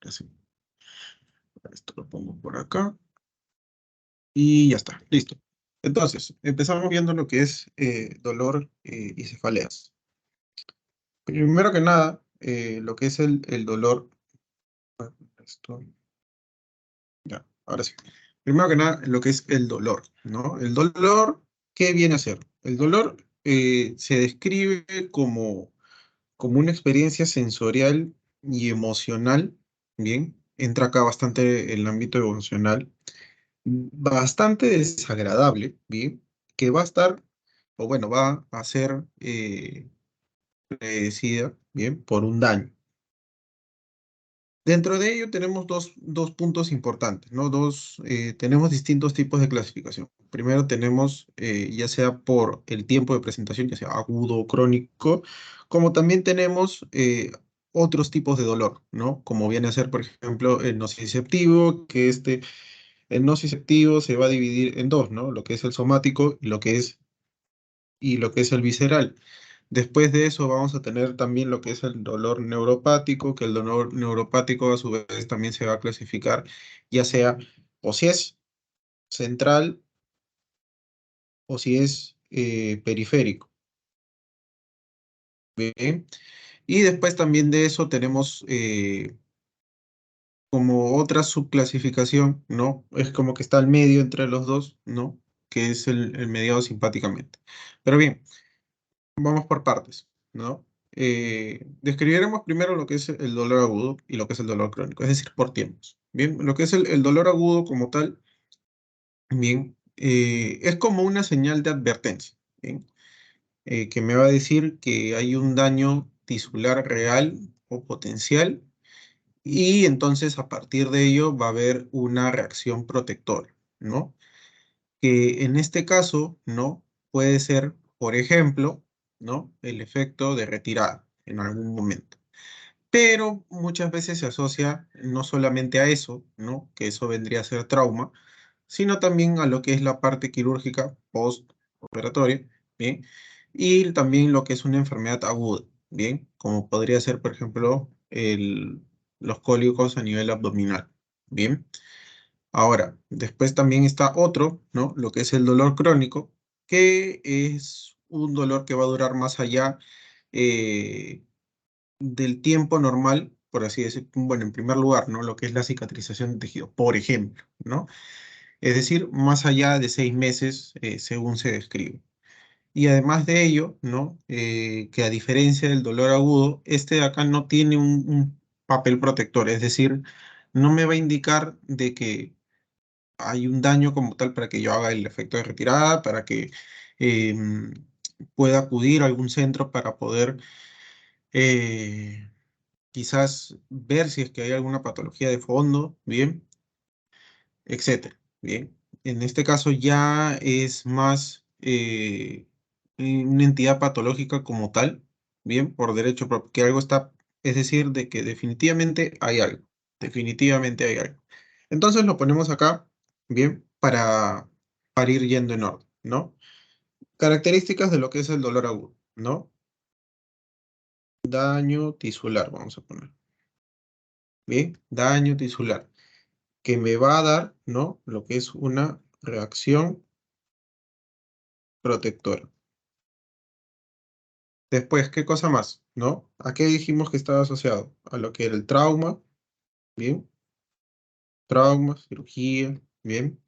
Así. Esto lo pongo por acá. Y ya está, listo. Entonces, empezamos viendo lo que es dolor y cefaleas. Primero que nada, lo que es el dolor. Esto, ya, ahora sí. Primero que nada, lo que es el dolor, ¿no? El dolor, ¿qué viene a ser? El dolor se describe como una experiencia sensorial y emocional, ¿bien? Entra acá bastante el ámbito emocional, bastante desagradable, ¿bien? Que va a estar, o bueno, va a ser predecida, ¿bien? Por un daño. Dentro de ello tenemos dos puntos importantes, ¿no? Tenemos distintos tipos de clasificación. Primero tenemos, ya sea por el tiempo de presentación, ya sea agudo o crónico, como también tenemos otros tipos de dolor, ¿no? Como viene a ser, por ejemplo, el nociceptivo, el nociceptivo se va a dividir en dos, ¿no? Lo que es el somático y lo que es el visceral. Después de eso vamos a tener también lo que es el dolor neuropático, que el dolor neuropático a su vez también se va a clasificar, ya sea o si es central o si es periférico. ¿Bien? Y después también de eso tenemos como otra subclasificación, ¿no? Es como que está al medio entre los dos, ¿no? Que es el mediado simpáticamente. Pero bien. Vamos por partes, ¿no? Describiremos primero lo que es el dolor agudo y lo que es el dolor crónico, es decir, por tiempos. Bien, lo que es el dolor agudo como tal, bien, es como una señal de advertencia, bien, que me va a decir que hay un daño tisular real o potencial y entonces a partir de ello va a haber una reacción protectora, ¿no? Que en este caso, ¿no? Puede ser, por ejemplo, ¿no? El efecto de retirada en algún momento. Pero muchas veces se asocia no solamente a eso, ¿no? Que eso vendría a ser trauma, sino también a lo que es la parte quirúrgica postoperatoria, ¿bien? Y también lo que es una enfermedad aguda, ¿bien? Como podría ser, por ejemplo, los cólicos a nivel abdominal, ¿bien? Ahora, después también está otro, ¿no? Lo que es el dolor crónico, que es un dolor que va a durar más allá eh, del tiempo normal, por así decir, bueno, en primer lugar, ¿no? Lo que es la cicatrización de tejido, por ejemplo, ¿no? Es decir, más allá de 6 meses, según se describe. Y además de ello, ¿no? Que a diferencia del dolor agudo, este de acá no tiene un papel protector, es decir, no me va a indicar de que hay un daño como tal para que yo haga el efecto de retirada, para que em, pueda acudir a algún centro para poder eh, quizás ver si es que hay alguna patología de fondo, bien, etcétera, bien. En este caso ya es más una entidad patológica como tal, bien, por derecho propio, que algo está, es decir, de que definitivamente hay algo. Entonces lo ponemos acá, bien, para ir yendo en orden, ¿no? Características de lo que es el dolor agudo, ¿no? Daño tisular, vamos a poner. Bien, daño tisular, que me va a dar, ¿no? Lo que es una reacción protectora. Después, ¿qué cosa más? ¿No? ¿A qué dijimos que estaba asociado? A lo que era el trauma, ¿bien? Trauma, cirugía, ¿bien?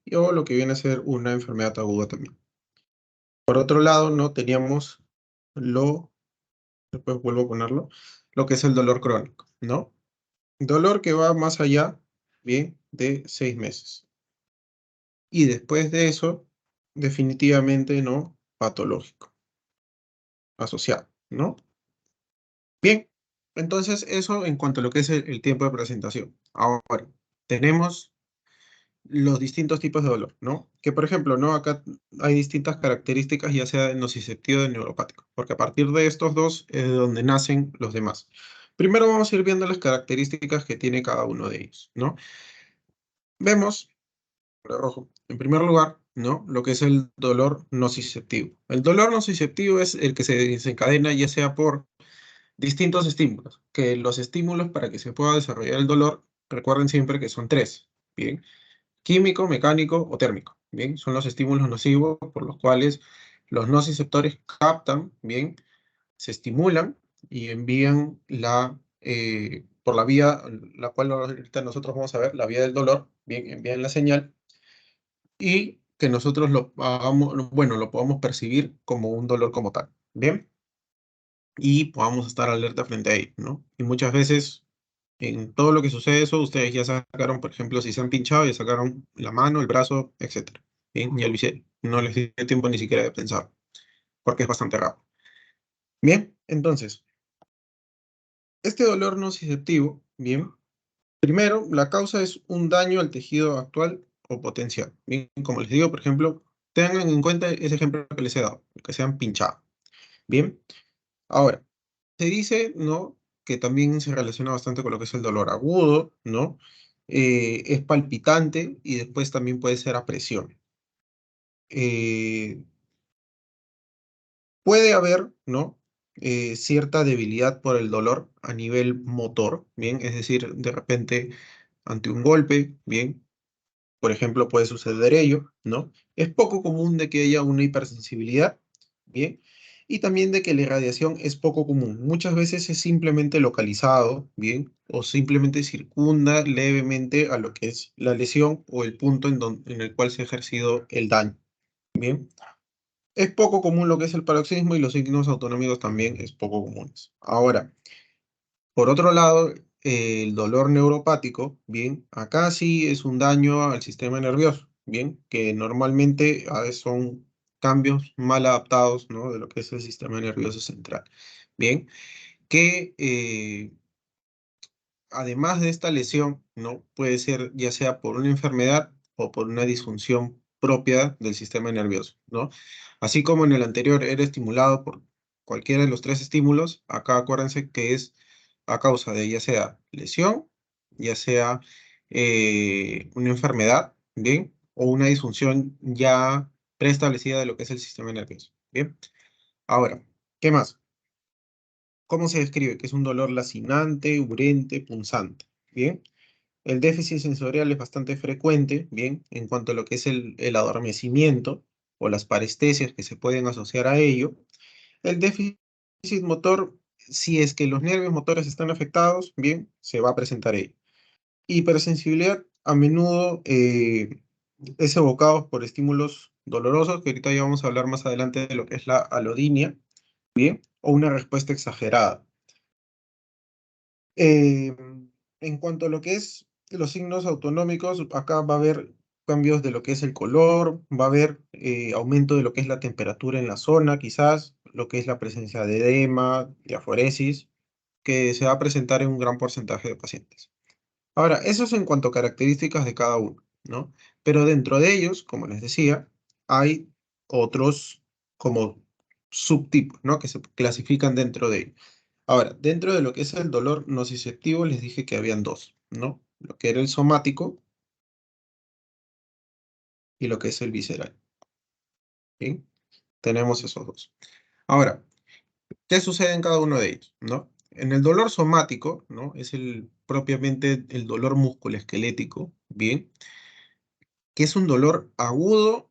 Y o lo que viene a ser una enfermedad aguda también. Por otro lado, no teníamos lo, después vuelvo a ponerlo, lo que es el dolor crónico, ¿no? Dolor que va más allá, ¿bien? De 6 meses. Y después de eso, definitivamente no patológico, asociado, ¿no? Bien, entonces eso en cuanto a lo que es el tiempo de presentación. Ahora, tenemos los distintos tipos de dolor, ¿no? Que por ejemplo, ¿no? Acá hay distintas características, ya sea de nociceptivo o de neuropático, porque a partir de estos dos es de donde nacen los demás. Primero vamos a ir viendo las características que tiene cada uno de ellos, ¿no? Vemos, color rojo, en primer lugar, ¿no? Lo que es el dolor nociceptivo. El dolor nociceptivo es el que se desencadena ya sea por Distintos estímulos, que los estímulos para que se pueda desarrollar el dolor, recuerden siempre que son tres, ¿bien? Químico, mecánico o térmico, ¿bien? Son los estímulos nocivos por los cuales los nociceptores captan, ¿bien? Se estimulan y envían por la vía, la cual ahorita nosotros vamos a ver, la vía del dolor, ¿bien? Envían la señal y que nosotros lo hagamos, bueno, lo podamos percibir como un dolor como tal, ¿bien? Y podamos estar alerta frente a ello, ¿no? Y muchas veces, en todo lo que sucede eso, ustedes ya sacaron, por ejemplo, si se han pinchado, ya sacaron la mano, el brazo, etcétera. Bien, ya lo hicieron. No les dio tiempo ni siquiera de pensar, porque es bastante rápido. Bien, entonces, este dolor nociceptivo, bien, primero, la causa es un daño al tejido actual o potencial. Bien, como les digo, por ejemplo, tengan en cuenta ese ejemplo que les he dado, que se han pinchado. Bien, ahora, se dice, ¿no? Que también se relaciona bastante con lo que es el dolor agudo, ¿no? Es palpitante y después también puede ser a presión. Eh, Puede haber, ¿no? Cierta debilidad por el dolor a nivel motor, ¿bien? Es decir, de repente, ante un golpe, ¿bien? Por ejemplo, puede suceder ello, ¿no? Es poco común de que haya una hipersensibilidad, ¿bien? Y también de que la irradiación es poco común. Muchas veces es simplemente localizado, ¿bien? O simplemente circunda levemente a lo que es la lesión o el punto en el cual se ha ejercido el daño, ¿bien? Es poco común lo que es el paroxismo y los signos autonómicos también es poco comunes. Ahora, por otro lado, el dolor neuropático, bien, acá sí es un daño al sistema nervioso, bien, que normalmente a veces son cambios mal adaptados, ¿no? De lo que es el sistema nervioso central, bien, que además de esta lesión, ¿no? Puede ser ya sea por una enfermedad o por una disfunción propia del sistema nervioso, ¿no? Así como en el anterior era estimulado por cualquiera de los tres estímulos, acá acuérdense que es a causa de ya sea lesión, ya sea una enfermedad, ¿bien? O una disfunción ya preestablecida de lo que es el sistema nervioso, ¿bien? Ahora, ¿qué más? ¿Cómo se describe? Que es un dolor lacinante, urente, punzante, ¿bien? El déficit sensorial es bastante frecuente, bien, en cuanto a lo que es el adormecimiento o las parestesias que se pueden asociar a ello. El déficit motor, si es que los nervios motores están afectados, bien, se va a presentar ello. Hipersensibilidad a menudo es evocado por estímulos dolorosos, que ahorita ya vamos a hablar más adelante de lo que es la alodinia, bien, o una respuesta exagerada. Eh, en cuanto a lo que es los signos autonómicos, acá va a haber cambios de lo que es el color, va a haber aumento de lo que es la temperatura en la zona, quizás, lo que es la presencia de edema, diaforesis, que se va a presentar en un gran porcentaje de pacientes. Ahora, eso es en cuanto a características de cada uno, ¿no? Pero dentro de ellos, como les decía, hay otros como subtipos, ¿no? Que se clasifican dentro de ellos. Ahora, dentro de lo que es el dolor nociceptivo, les dije que habían dos, ¿no? Lo que era el somático y lo que es el visceral, ¿sí? Tenemos esos dos. Ahora, ¿qué sucede en cada uno de ellos, no? En el dolor somático, ¿no? Es propiamente el dolor musculoesquelético, ¿bien? Que es un dolor agudo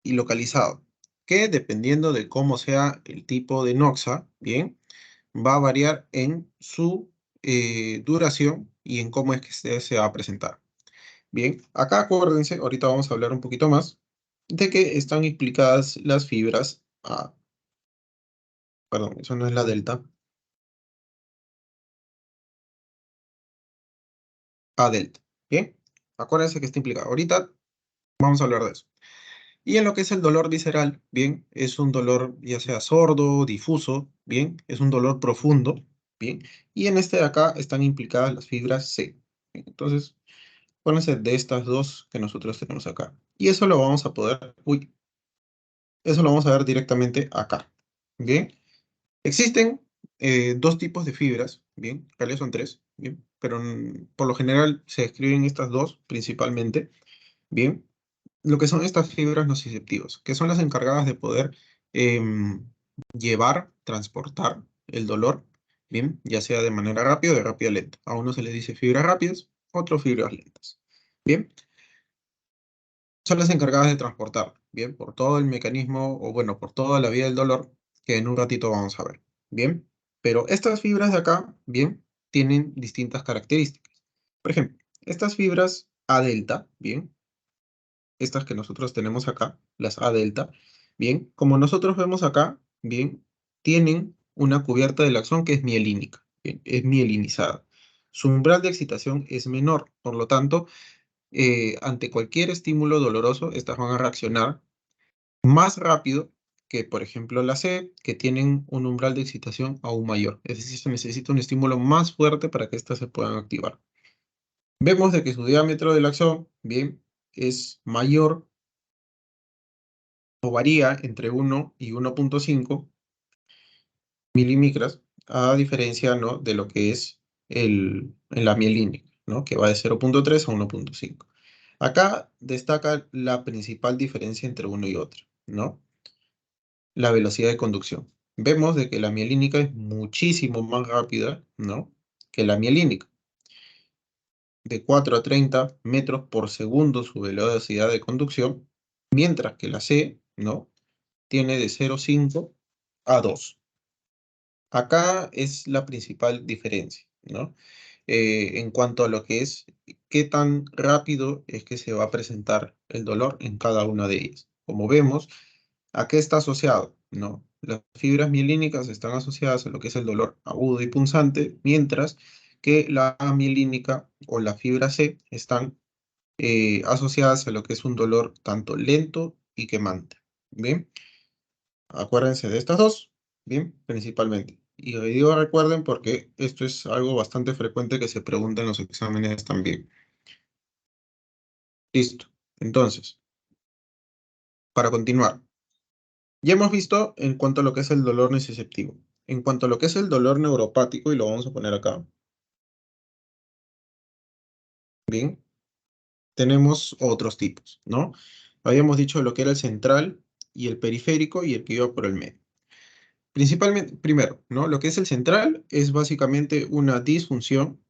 y localizado, que dependiendo de cómo sea el tipo de noxa, ¿bien? Va a variar en su duración y en cómo es que se va a presentar. Bien, acá acuérdense, ahorita vamos a hablar un poquito más, de que están implicadas las fibras A. Perdón, eso no es la delta, A delta. Bien, acuérdense que está implicado. Ahorita vamos a hablar de eso. Y en lo que es el dolor visceral, bien, es un dolor ya sea sordo, difuso, bien, es un dolor profundo, bien, y en este de acá están implicadas las fibras C. Bien, entonces, acuérdense de estas dos que nosotros tenemos acá. Y eso lo vamos a poder, uy, eso lo vamos a ver directamente acá. Bien. Existen dos tipos de fibras, bien, en realidad son tres, bien, pero por lo general se describen estas dos principalmente, bien, lo que son estas fibras nociceptivas, que son las encargadas de poder em, llevar, transportar el dolor, bien, ya sea de manera rápida o de rápida lenta. A uno se les dice fibras rápidas, otros fibras lentas, bien. Son las encargadas de transportar, bien, por todo el mecanismo, o bueno, por toda la vía del dolor, que en un ratito vamos a ver, bien. Pero estas fibras de acá, bien, tienen distintas características. Por ejemplo, estas fibras A delta, bien, estas que nosotros tenemos acá, las A delta, bien, como nosotros vemos acá, bien, tienen una cubierta del axón que es mielínica, bien, es mielinizada. Su umbral de excitación es menor, por lo tanto, ante cualquier estímulo doloroso, estas van a reaccionar más rápido que, por ejemplo, la C, que tienen un umbral de excitación aún mayor. Es decir, se necesita un estímulo más fuerte para que éstas se puedan activar. Vemos de que su diámetro del axón, bien, es mayor o varía entre 1 y 1,5 milímetros, a diferencia, ¿no?, de lo que es la mielínica, ¿no?, que va de 0,3 a 1,5. Acá destaca la principal diferencia entre uno y otro, ¿no? La velocidad de conducción. Vemos de que la mielínica es muchísimo más rápida, ¿no?, que la mielínica. De 4 a 30 metros por segundo su velocidad de conducción, mientras que la C, ¿no?, tiene de 0,5 a 2. Acá es la principal diferencia, ¿no? En cuanto a lo que es qué tan rápido es que se va a presentar el dolor en cada una de ellas. Como vemos, ¿a qué está asociado? ¿No? Las fibras mielínicas están asociadas a lo que es el dolor agudo y punzante, mientras que la mielínica o la fibra C están asociadas a lo que es un dolor tanto lento y quemante. ¿Bien? Acuérdense de estas dos, bien, principalmente. Y lo digo recuerden porque esto es algo bastante frecuente que se pregunta en los exámenes también. Listo. Entonces, para continuar, ya hemos visto en cuanto a lo que es el dolor nociceptivo. En cuanto a lo que es el dolor neuropático, y lo vamos a poner acá, bien, tenemos otros tipos, ¿no? Habíamos dicho lo que era el central y el periférico y el que iba por el medio. Principalmente, primero, ¿no? Lo que es el central es básicamente una disfunción.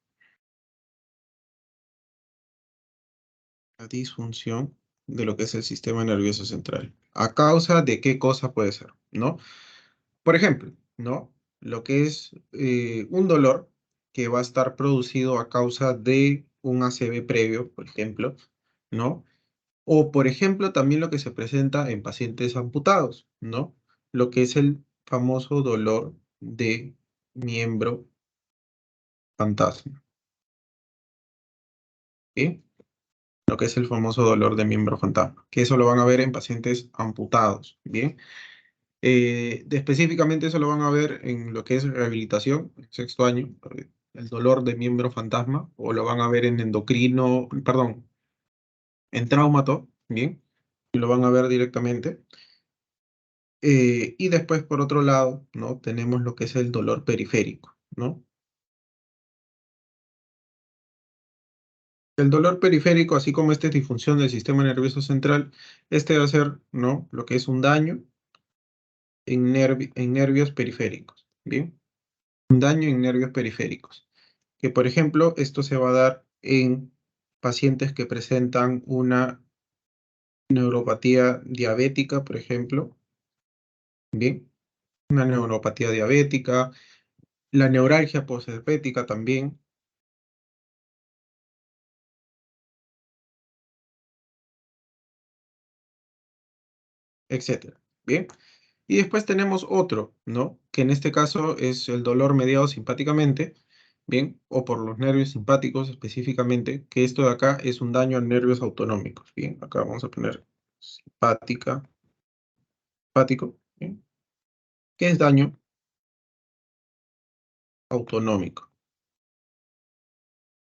La disfunción de lo que es el sistema nervioso central. ¿A causa de qué cosa puede ser? ¿No? Por ejemplo, ¿no? Lo que es un dolor que va a estar producido a causa de un ACV previo, por ejemplo, ¿no? O, por ejemplo, también lo que se presenta en pacientes amputados, ¿no? Lo que es el famoso dolor de miembro fantasma, ¿sí? Lo que es el famoso dolor de miembro fantasma, que eso lo van a ver en pacientes amputados, ¿bien? Específicamente eso lo van a ver en lo que es rehabilitación, sexto año, el dolor de miembro fantasma, o lo van a ver en endocrino, perdón, en traumato, ¿bien? Y lo van a ver directamente. Y después, por otro lado, ¿no?, tenemos lo que es el dolor periférico, ¿no? El dolor periférico, así como esta es disfunción del sistema nervioso central, este va a ser, ¿no?, lo que es un daño en nervios periféricos, ¿bien? Un daño en nervios periféricos. Que, por ejemplo, esto se va a dar en pacientes que presentan una neuropatía diabética, por ejemplo, ¿bien? Una neuropatía diabética, la neuralgia posherpética también, etcétera, ¿bien? Y después tenemos otro, ¿no? Que en este caso es el dolor mediado simpáticamente, ¿bien? O por los nervios simpáticos específicamente, que esto de acá es un daño a nervios autonómicos, ¿bien? Acá vamos a poner simpática, simpático, ¿bien? ¿Qué es daño autonómico?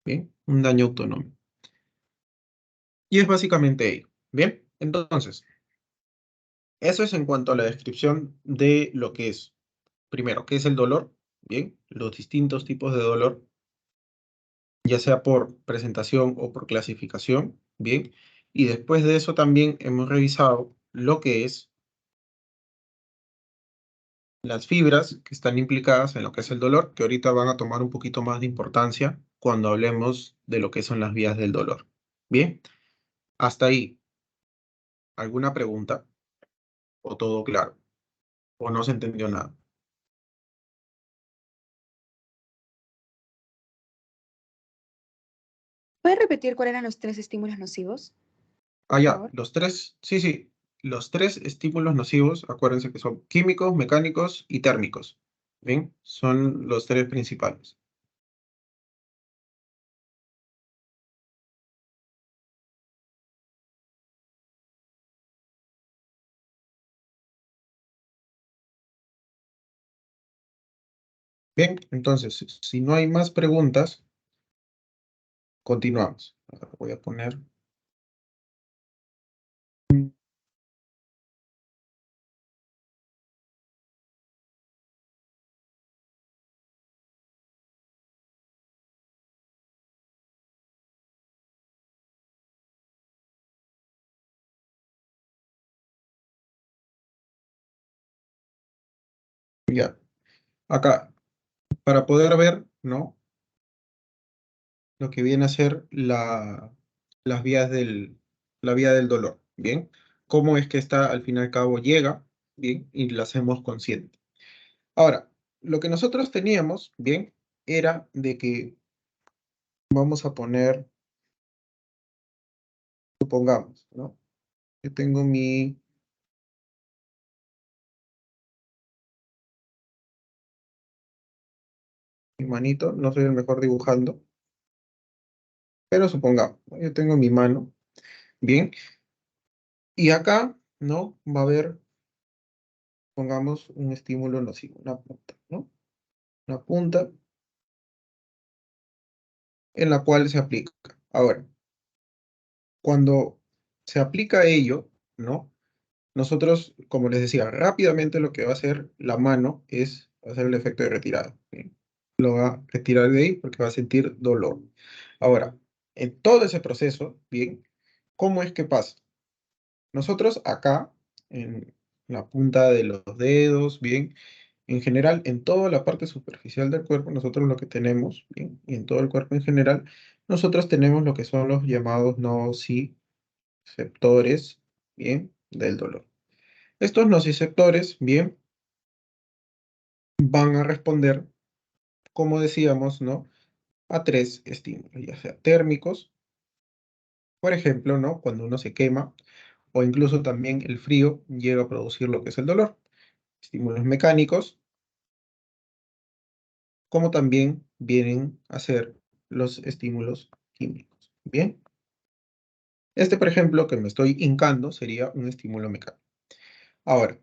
¿Bien? Un daño autonómico. Y es básicamente ello, ¿bien? Entonces, eso es en cuanto a la descripción de lo que es, primero, qué es el dolor, ¿bien? Los distintos tipos de dolor, ya sea por presentación o por clasificación, ¿bien? Y después de eso también hemos revisado lo que es las fibras que están implicadas en lo que es el dolor, que ahorita van a tomar un poquito más de importancia cuando hablemos de lo que son las vías del dolor. Bien, hasta ahí, ¿alguna pregunta? ¿O todo claro? ¿O no se entendió nada? ¿Puedes repetir cuáles eran los tres estímulos nocivos, Ah, por ya, favor? los tres, sí, sí, los tres estímulos nocivos, acuérdense que son químicos, mecánicos y térmicos. Bien, son los tres principales. Bien, entonces, si no hay más preguntas, continuamos. Ahora voy a poner. Ya, acá, para poder ver, ¿no? Lo que viene a ser las vías la vía del dolor, ¿bien? Cómo es que esta, al fin y al cabo, llega, ¿bien? Y la hacemos consciente. Ahora, lo que nosotros teníamos, ¿bien? Era de que vamos a poner, supongamos, ¿no? Yo tengo mi manito, no soy el mejor dibujando, pero supongamos, ¿no? Yo tengo mi mano, ¿bien? Y acá, ¿no? Va a haber, pongamos, un estímulo nocivo, una punta, ¿no? Una punta en la cual se aplica. Ahora, cuando se aplica ello, ¿no? Nosotros, como les decía, rápidamente lo que va a hacer la mano es hacer el efecto de retirada, ¿bien? Lo va a retirar de ahí porque va a sentir dolor. Ahora, en todo ese proceso, ¿bien? ¿Cómo es que pasa? Nosotros acá, en la punta de los dedos, ¿bien? En general, en toda la parte superficial del cuerpo, nosotros lo que tenemos, ¿bien? Y en todo el cuerpo en general, nosotros tenemos lo que son los llamados nociceptores, ¿bien? Del dolor. Estos nociceptores, bien, van a responder, como decíamos, ¿no? A tres estímulos, ya sea térmicos, por ejemplo, ¿no? Cuando uno se quema, o incluso también el frío llega a producir lo que es el dolor. Estímulos mecánicos, como también vienen a ser los estímulos químicos. Bien, este, por ejemplo, que me estoy hincando, sería un estímulo mecánico. Ahora,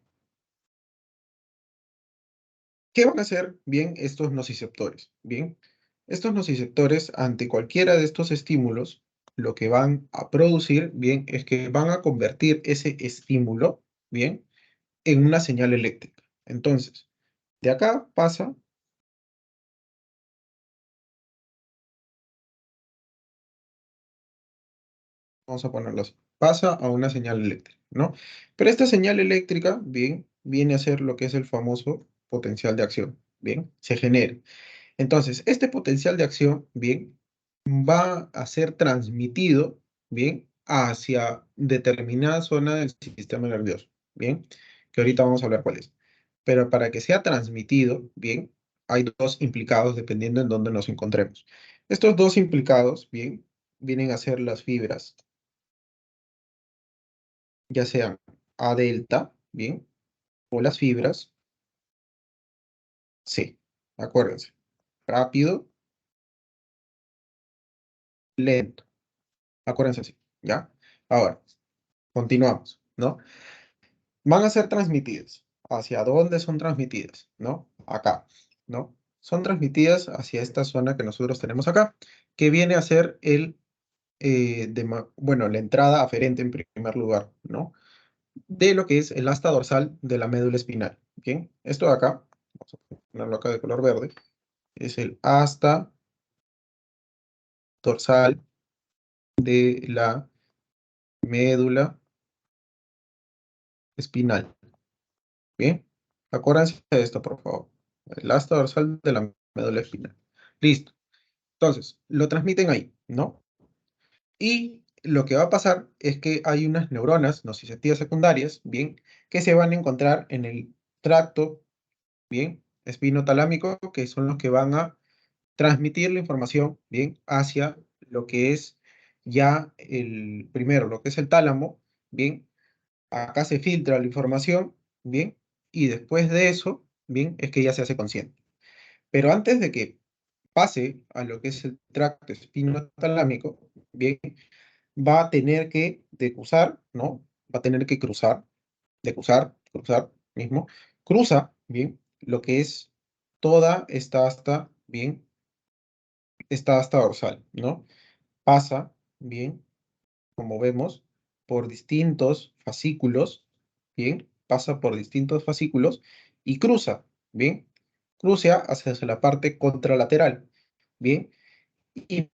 ¿qué van a hacer bien estos nociceptores? Bien, estos nociceptores ante cualquiera de estos estímulos, lo que van a producir, bien, es que van a convertir ese estímulo, bien, en una señal eléctrica. Entonces, de acá pasa, vamos a ponerlo así, pasa a una señal eléctrica, ¿no? Pero esta señal eléctrica, bien, viene a ser lo que es el famoso potencial de acción, bien, se genera. Entonces, este potencial de acción, bien, va a ser transmitido, bien, hacia determinada zona del sistema nervioso, bien, que ahorita vamos a hablar cuál es. Pero para que sea transmitido, bien, hay dos implicados dependiendo en dónde nos encontremos. Estos dos implicados, bien, vienen a ser las fibras, ya sean A delta, bien, o las fibras C. Acuérdense, rápido, lento. Acuérdense así, ¿ya? Ahora, continuamos, ¿no? Van a ser transmitidas. ¿Hacia dónde son transmitidas? ¿No? Acá, ¿no? Son transmitidas hacia esta zona que nosotros tenemos acá, que viene a ser bueno, la entrada aferente en primer lugar, ¿no? De lo que es el asta dorsal de la médula espinal. ¿Bien? Esto de acá, vamos a ponerlo acá de color verde, es el asta dorsal de la médula espinal. ¿Bien? Acuérdense de esto, por favor. El asta dorsal de la médula espinal. Listo. Entonces, lo transmiten ahí, ¿no? Y lo que va a pasar es que hay unas neuronas nociceptivas secundarias, bien, que se van a encontrar en el tracto, bien, espinotalámico, que son los que van a transmitir la información, bien, hacia lo que es ya el primero, lo que es el tálamo, bien, acá se filtra la información, bien, y después de eso, bien, es que ya se hace consciente. Pero antes de que pase a lo que es el tracto espinotalámico, bien, va a tener que decusar, ¿no? Va a tener que cruzar, cruzar mismo, cruza, bien, lo que es toda esta asta, bien, esta asta dorsal, ¿no? Pasa, bien, como vemos, por distintos fascículos, bien, pasa por distintos fascículos y cruza, bien, cruza hacia la parte contralateral, bien, y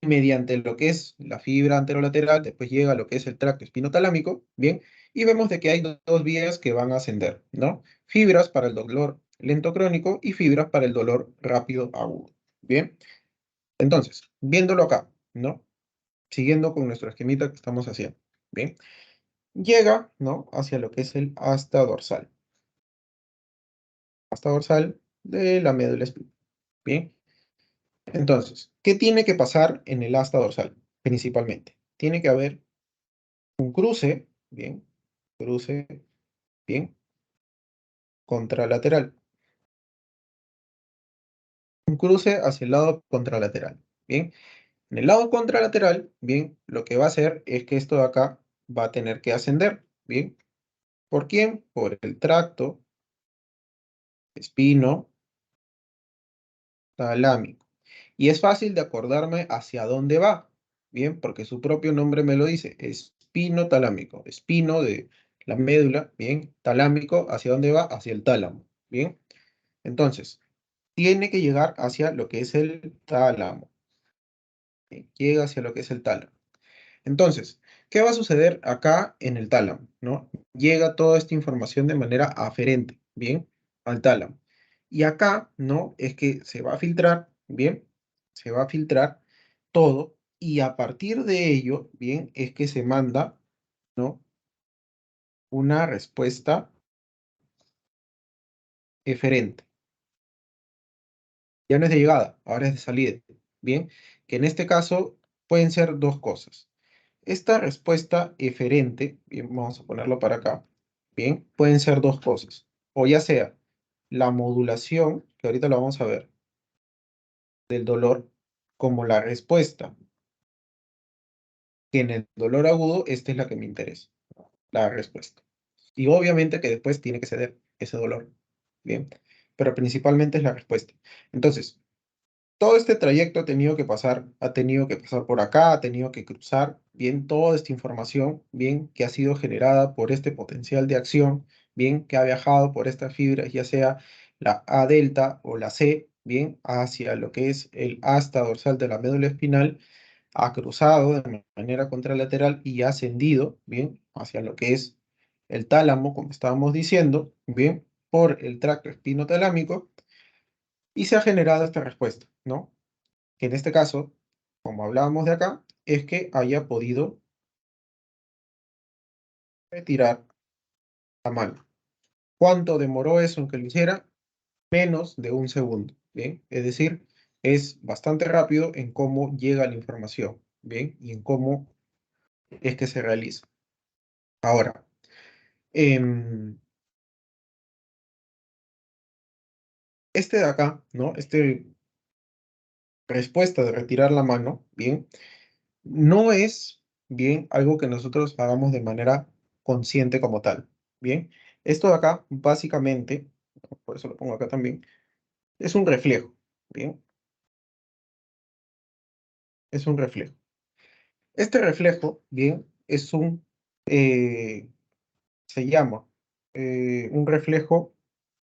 mediante lo que es la fibra anterolateral, después llega a lo que es el tracto espinotalámico, bien, y vemos de que hay dos vías que van a ascender, ¿no? Fibras para el dolor lento crónico y fibras para el dolor rápido agudo, bien. Entonces, viéndolo acá, ¿no? Siguiendo con nuestro esquemita que estamos haciendo, bien. Llega, ¿no? Hacia lo que es el asta dorsal de la médula espinal, bien. Entonces, ¿qué tiene que pasar en el asta dorsal? Principalmente, tiene que haber un cruce, bien, cruce, bien, contralateral. Un cruce hacia el lado contralateral, bien. En el lado contralateral, bien, lo que va a hacer es que esto de acá va a tener que ascender, bien. ¿Por quién? Por el tracto espino talámico. Y es fácil de acordarme hacia dónde va, bien, porque su propio nombre me lo dice, espino talámico, espino de la médula, bien, talámico, ¿hacia dónde va? Hacia el tálamo, bien. Entonces, tiene que llegar hacia lo que es el tálamo. Llega hacia lo que es el tálamo. Entonces, ¿qué va a suceder acá en el tálamo? ¿No? Llega toda esta información de manera aferente, ¿bien? Al tálamo. Y acá, ¿no? Es que se va a filtrar, ¿bien? Se va a filtrar todo y a partir de ello, ¿bien? Es que se manda, ¿no? Una respuesta eferente. Ya no es de llegada, ahora es de salida, ¿bien? Que en este caso pueden ser dos cosas. Esta respuesta eferente, bien, vamos a ponerlo para acá, bien, pueden ser dos cosas. O ya sea la modulación, que ahorita lo vamos a ver, del dolor, como la respuesta, que en el dolor agudo, esta es la que me interesa, la respuesta. Y obviamente que después tiene que ceder ese dolor, bien, pero principalmente es la respuesta. Entonces, todo este trayecto ha tenido que pasar por acá, ha tenido que cruzar bien toda esta información, bien que ha sido generada por este potencial de acción, bien que ha viajado por estas fibras, ya sea la A delta o la C, bien hacia lo que es el asta dorsal de la médula espinal, ha cruzado de manera contralateral y ha ascendido, bien, hacia lo que es el tálamo, como estábamos diciendo, bien, por el tracto espinotalámico y se ha generado esta respuesta, ¿no? Que en este caso, como hablábamos de acá, es que haya podido retirar la mano. ¿Cuánto demoró eso en que lo hiciera? Menos de un segundo, ¿bien? Es decir, es bastante rápido en cómo llega la información, ¿bien? Y en cómo es que se realiza. Ahora, este de acá, ¿no? Este respuesta de retirar la mano, ¿bien? No es, bien, algo que nosotros hagamos de manera consciente como tal, ¿bien? Esto de acá, básicamente, por eso lo pongo acá también, es un reflejo, ¿bien? Es un reflejo. Este reflejo, bien, es eh, se llama un reflejo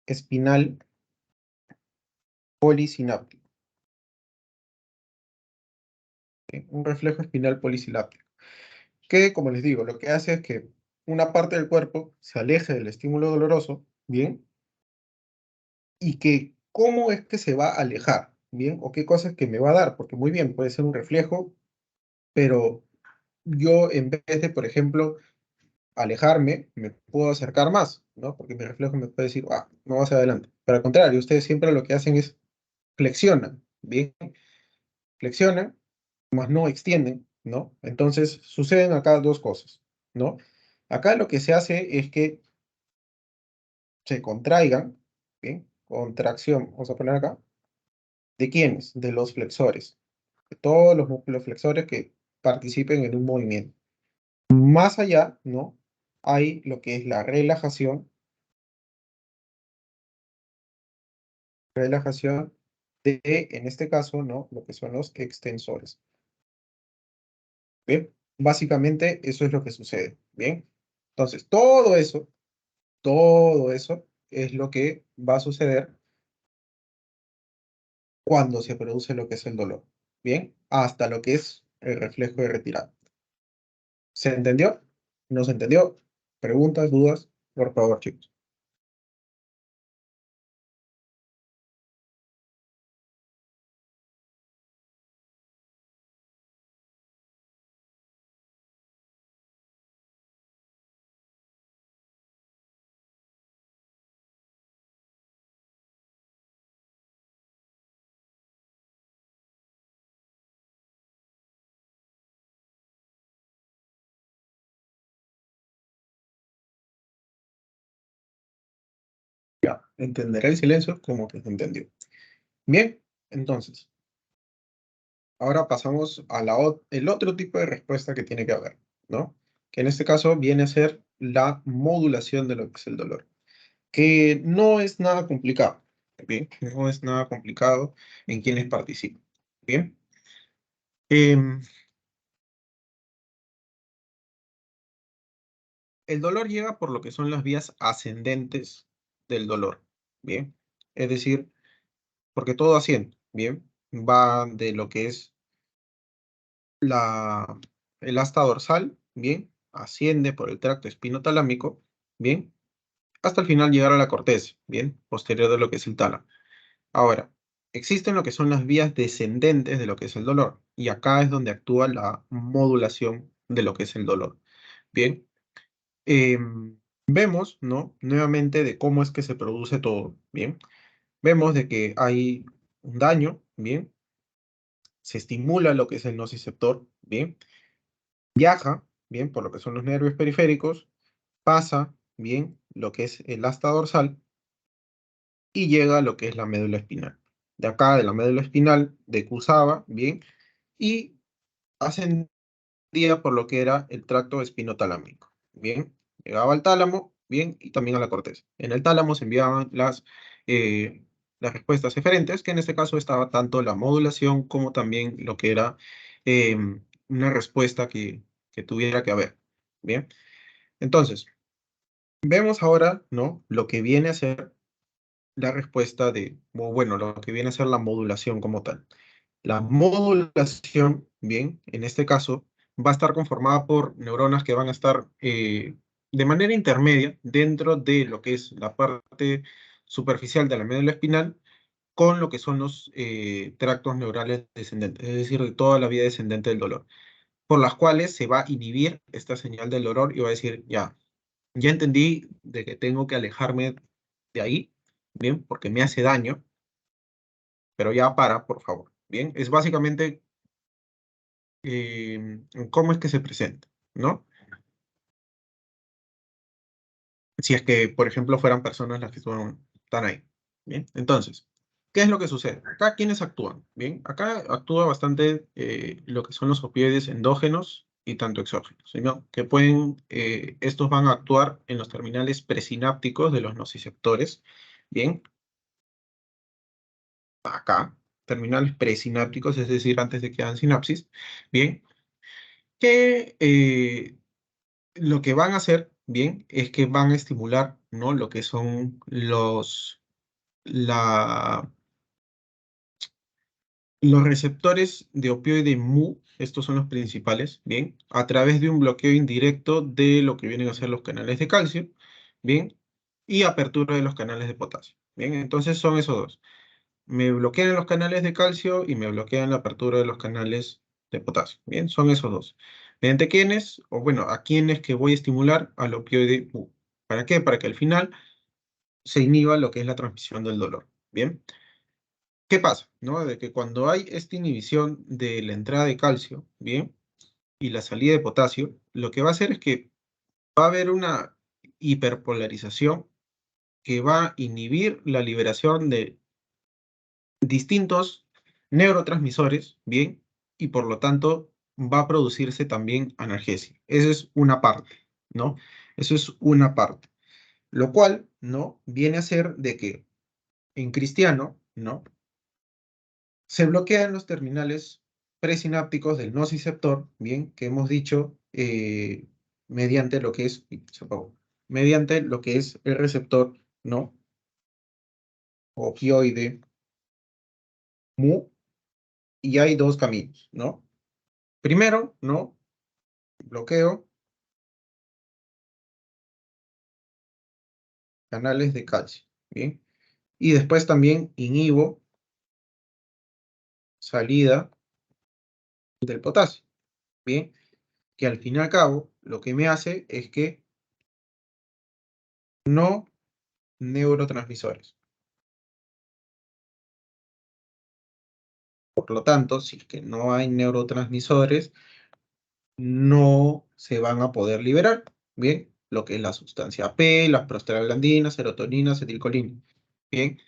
espinal polisináptico, ¿bien? Un reflejo espinal polisináptico, que, como les digo, lo que hace es que una parte del cuerpo se aleje del estímulo doloroso, ¿bien? y que cómo es que se va a alejar, ¿bien? O qué cosas que me va a dar, porque muy bien, puede ser un reflejo, pero yo en vez de, por ejemplo, alejarme, me puedo acercar más, ¿no? Porque mi reflejo me puede decir, ah, no vas adelante. Pero al contrario, ustedes siempre lo que hacen es flexionan, ¿bien? Flexionan, más no extienden, ¿no? Entonces suceden acá dos cosas, ¿no? Acá lo que se hace es que se contraigan, ¿bien? Contracción, vamos a poner acá. ¿De quiénes? De los flexores. De todos los músculos flexores que participen en un movimiento. Más allá, ¿no? Hay lo que es la relajación de, en este caso, ¿no? Lo que son los extensores. ¿Bien? Básicamente eso es lo que sucede. ¿Bien? Entonces, todo eso es lo que va a suceder cuando se produce lo que es el dolor. ¿Bien? Hasta lo que es el reflejo de retirada. ¿Se entendió? ¿No se entendió? ¿Preguntas, dudas? Por favor, chicos. Ya, entenderá el silencio como que se entendió. Bien, entonces, ahora pasamos a el otro tipo de respuesta que tiene que haber, ¿no? Que en este caso viene a ser la modulación de lo que es el dolor, que no es nada complicado, ¿bien? No es nada complicado en quienes participan, ¿bien? Em, el dolor llega por lo que son las vías ascendentes del dolor, ¿bien? Es decir, porque todo asciende, ¿bien? Va de lo que es la, el asta dorsal, ¿bien? Asciende por el tracto espinotalámico, ¿bien? Hasta el final llegar a la corteza, ¿bien? Posterior de lo que es el tálamo. Ahora, existen lo que son las vías descendentes de lo que es el dolor, y acá es donde actúa la modulación de lo que es el dolor, ¿bien? Vemos, ¿no? Nuevamente de cómo es que se produce todo, ¿bien? Vemos de que hay un daño, ¿bien? Se estimula lo que es el nociceptor, ¿bien? Viaja, bien, por lo que son los nervios periféricos, pasa, bien, lo que es el asta dorsal y llega a lo que es la médula espinal. De acá, de la médula espinal, decusaba, bien, y ascendía por lo que era el tracto espinotalámico, bien. Llegaba al tálamo, bien, y también a la corteza. En el tálamo se enviaban las respuestas eferentes, que en este caso estaba tanto la modulación como también lo que era una respuesta que tuviera que haber, bien. Entonces, vemos ahora, ¿no? Lo que viene a ser la respuesta o bueno, lo que viene a ser la modulación como tal. La modulación, bien, en este caso, va a estar conformada por neuronas que van a estar de manera intermedia dentro de lo que es la parte superficial de la médula espinal con lo que son los tractos neurales descendentes, es decir, de toda la vía descendente del dolor, por las cuales se va a inhibir esta señal del dolor y va a decir, ya entendí de que tengo que alejarme de ahí, bien, porque me hace daño, pero ya para, por favor, bien. Es básicamente cómo es que se presenta, ¿no? Si es que, por ejemplo, fueran personas las que están ahí, bien. Entonces, ¿qué es lo que sucede? Acá, ¿quiénes actúan? Bien, acá actúa bastante lo que son los opioides endógenos y tanto exógenos, ¿no? Que pueden, estos van a actuar en los terminales presinápticos de los nociceptores, bien, acá, terminales presinápticos, es decir, antes de que hagan sinapsis, bien, que lo que van a hacer, bien, es que van a estimular, ¿no? Lo que son la, los receptores de opioide mu, estos son los principales, bien, a través de un bloqueo indirecto de lo que vienen a ser los canales de calcio, bien, y apertura de los canales de potasio. Bien, entonces son esos dos. Me bloquean los canales de calcio y me bloquean la apertura de los canales de potasio. Bien, son esos dos. ¿Mediante quiénes? O bueno, a quiénes que voy a estimular al opioide U. ¿Para qué? Para que al final se inhiba lo que es la transmisión del dolor. Bien. ¿Qué pasa? ¿No? De que cuando hay esta inhibición de la entrada de calcio, bien, y la salida de potasio, lo que va a hacer es que va a haber una hiperpolarización que va a inhibir la liberación de distintos neurotransmisores, bien, y por lo tanto va a producirse también analgesia. Esa es una parte, ¿no? Eso es una parte. Lo cual, ¿no? Viene a ser de que en cristiano, ¿no? Se bloquean los terminales presinápticos del nociceptor, bien, que hemos dicho, mediante lo que es, se apagó, mediante lo que es el receptor, ¿no? Opioide mu, y hay dos caminos, ¿no? Primero, ¿no? Bloqueo canales de calcio, ¿bien? Y después también inhibo salida del potasio, ¿bien? Que al fin y al cabo lo que me hace es que no neurotransmisores. Por lo tanto, si es que no hay neurotransmisores, no se van a poder liberar, ¿bien? Lo que es la sustancia P, las prostaglandinas, serotonina, acetilcolina, ¿bien?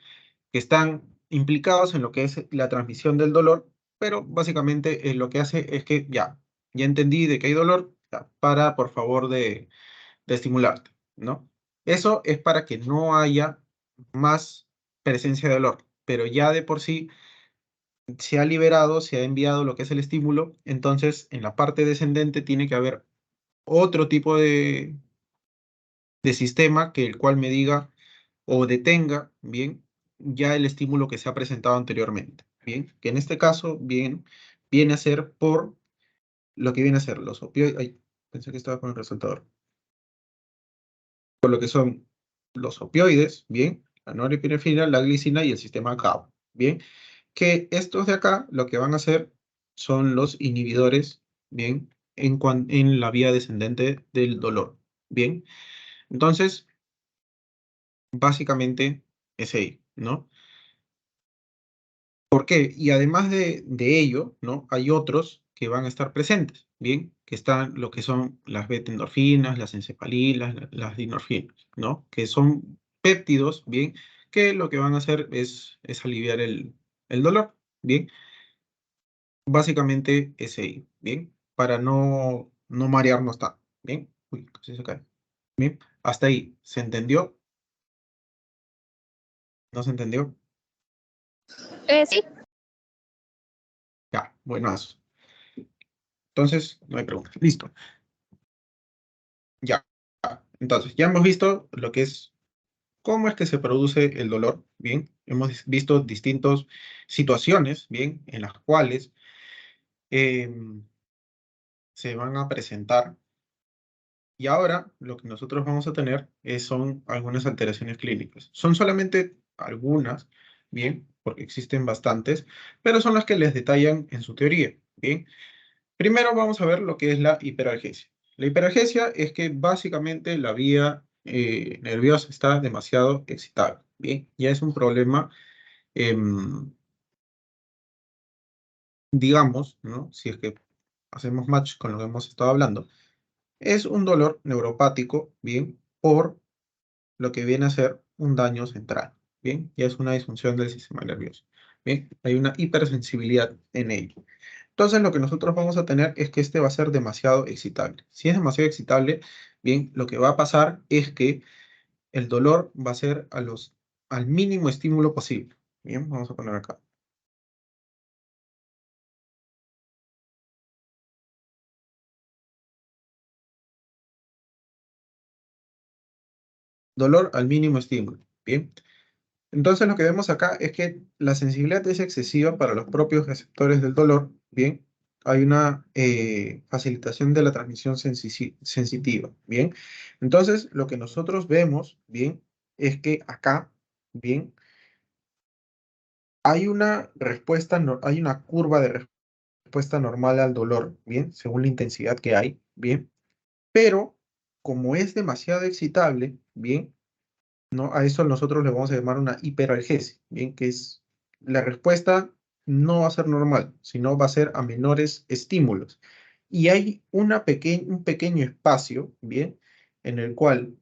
Que están implicados en lo que es la transmisión del dolor, pero básicamente lo que hace es que ya entendí de que hay dolor, ya, para por favor de estimularte, ¿no? Eso es para que no haya más presencia de dolor, pero ya de por sí se ha liberado, se ha enviado lo que es el estímulo, entonces en la parte descendente tiene que haber otro tipo de sistema que el cual me diga o detenga, bien, ya el estímulo que se ha presentado anteriormente, bien, que en este caso, bien, viene a ser por lo que viene a ser los opioides, ay, pensé que estaba con el resultador, por lo que son los opioides, bien, la norepinefrina, la glicina y el sistema GABA, bien, que estos de acá lo que van a hacer son los inhibidores, bien, en la vía descendente del dolor, bien. Entonces, básicamente es ahí, ¿no? ¿Por qué? Y además de ello, ¿no? Hay otros que van a estar presentes, ¿bien? Que están lo que son las beta-endorfinas, las encefalinas, las dinorfinas, ¿no? Que son péptidos, ¿bien? Que lo que van a hacer es aliviar el dolor, ¿bien? Básicamente es ahí, ¿bien? Para no marearnos tanto, ¿bien? Uy, casi se cae. ¿Bien? Hasta ahí, ¿se entendió? ¿No se entendió? Sí. Ya, buenas. Entonces, no hay preguntas. Listo. Ya. Entonces, ya hemos visto lo que es, cómo es que se produce el dolor, ¿bien? Hemos visto distintas situaciones, ¿bien? En las cuales se van a presentar. Y ahora lo que nosotros vamos a tener son algunas alteraciones clínicas. Son solamente algunas, ¿bien? Porque existen bastantes, pero son las que les detallan en su teoría, ¿bien? Primero vamos a ver lo que es la hiperalgesia. La hiperalgesia es que básicamente la vía nerviosa está demasiado excitada, ¿bien? Ya es un problema, digamos, ¿no? Si es que hacemos match con lo que hemos estado hablando, es un dolor neuropático, ¿bien? Por lo que viene a ser un daño central, ¿bien? Ya es una disfunción del sistema nervioso, ¿bien? Hay una hipersensibilidad en ello. Entonces lo que nosotros vamos a tener es que este va a ser demasiado excitable. Si es demasiado excitable, bien, lo que va a pasar es que el dolor va a ser al mínimo estímulo posible. Bien, vamos a poner acá. Dolor al mínimo estímulo. Bien. Entonces lo que vemos acá es que la sensibilidad es excesiva para los propios receptores del dolor. Bien. Hay una facilitación de la transmisión sensitiva. Bien. Entonces lo que nosotros vemos, bien, es que acá, bien, hay una respuesta, hay una curva de respuesta normal al dolor, bien, según la intensidad que hay, bien, pero como es demasiado excitable, bien, ¿no? A eso nosotros le vamos a llamar una hiperalgesia, bien, que es la respuesta no va a ser normal, sino va a ser a menores estímulos. Y hay un pequeño espacio, bien, en el cual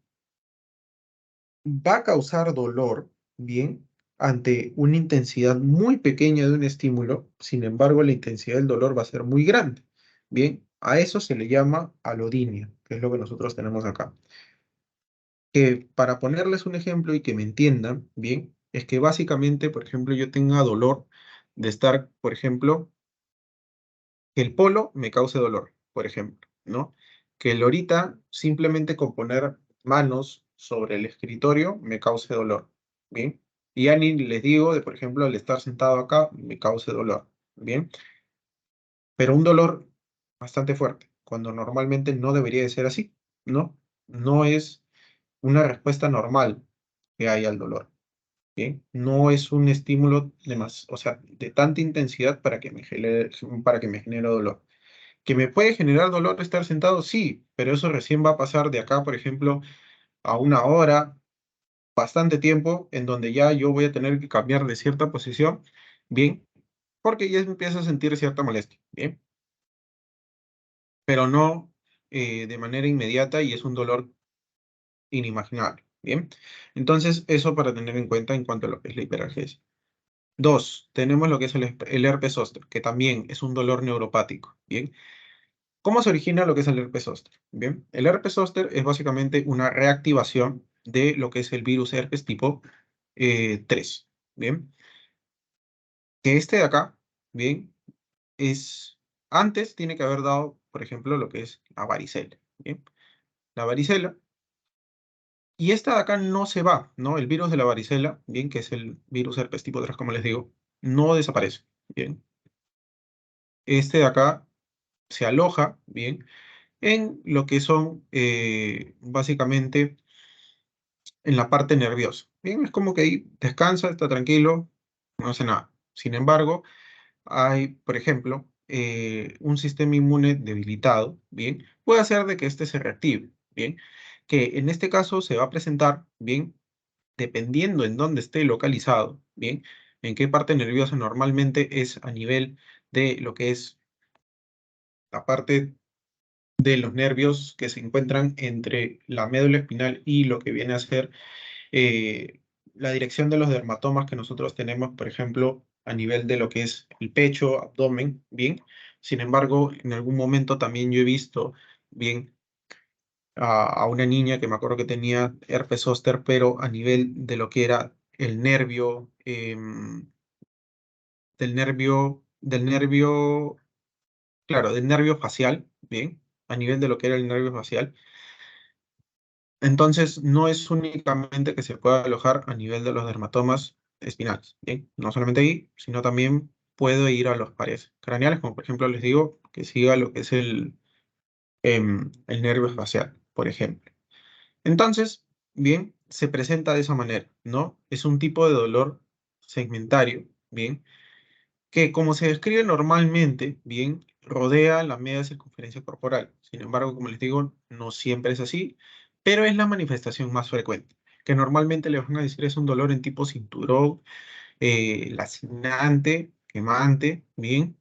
va a causar dolor, bien, ante una intensidad muy pequeña de un estímulo, sin embargo, la intensidad del dolor va a ser muy grande, bien, a eso se le llama alodinia, que es lo que nosotros tenemos acá. Que para ponerles un ejemplo y que me entiendan bien, es que básicamente, por ejemplo, yo tenga dolor de estar, por ejemplo, que el polo me cause dolor, por ejemplo, ¿no? Que el ahorita simplemente con poner manos sobre el escritorio me cause dolor, ¿bien? Y ya ni les digo de, por ejemplo, al estar sentado acá me cause dolor, ¿bien? Pero un dolor bastante fuerte, cuando normalmente no debería de ser así, ¿no? No es una respuesta normal que hay al dolor. ¿Bien? No es un estímulo de más, o sea, de tanta intensidad para que me genere dolor. ¿Que me puede generar dolor estar sentado? Sí, pero eso recién va a pasar de acá, por ejemplo, a una hora, bastante tiempo, en donde ya yo voy a tener que cambiar de cierta posición, ¿bien? Porque ya empiezo a sentir cierta molestia, ¿bien? Pero no de manera inmediata y es un dolor inimaginable, ¿bien? Entonces, eso para tener en cuenta en cuanto a lo que es la hiperalgesia. Dos, tenemos lo que es el herpes zóster, que también es un dolor neuropático. Bien, ¿cómo se origina lo que es el herpes zóster? Bien, el herpes zóster es básicamente una reactivación de lo que es el virus herpes tipo 3. Bien, que este de acá, bien, es antes tiene que haber dado, por ejemplo, lo que es la varicela. Bien, la varicela. Y esta de acá no se va, ¿no? El virus de la varicela, bien, que es el virus herpes tipo 3, como les digo, no desaparece. Bien, este de acá se aloja, bien, en lo que son básicamente en la parte nerviosa. Bien, es como que ahí descansa, está tranquilo, no hace nada. Sin embargo, hay, por ejemplo, un sistema inmune debilitado, bien, puede hacer de que este se reactive, bien, que en este caso se va a presentar, bien, dependiendo en dónde esté localizado, bien, en qué parte nerviosa normalmente es a nivel de lo que es la parte de los nervios que se encuentran entre la médula espinal y lo que viene a ser eh, la dirección de los dermatomas que nosotros tenemos, por ejemplo, a nivel de lo que es el pecho, abdomen, bien. Sin embargo, en algún momento también yo he visto, bien, a una niña que me acuerdo que tenía herpes zóster, pero a nivel de lo que era el nervio, del nervio, claro, del nervio facial, bien, a nivel de lo que era el nervio facial. Entonces, no es únicamente que se pueda alojar a nivel de los dermatomas espinales, ¿bien? No solamente ahí, sino también puede ir a los pares craneales, como por ejemplo les digo, que siga lo que es el nervio facial, por ejemplo. Entonces, bien, se presenta de esa manera, ¿no? Es un tipo de dolor segmentario, ¿bien? Que como se describe normalmente, bien, rodea la media circunferencia corporal. Sin embargo, como les digo, no siempre es así, pero es la manifestación más frecuente, que normalmente le van a decir es un dolor en tipo cinturón, lacinante, quemante, bien,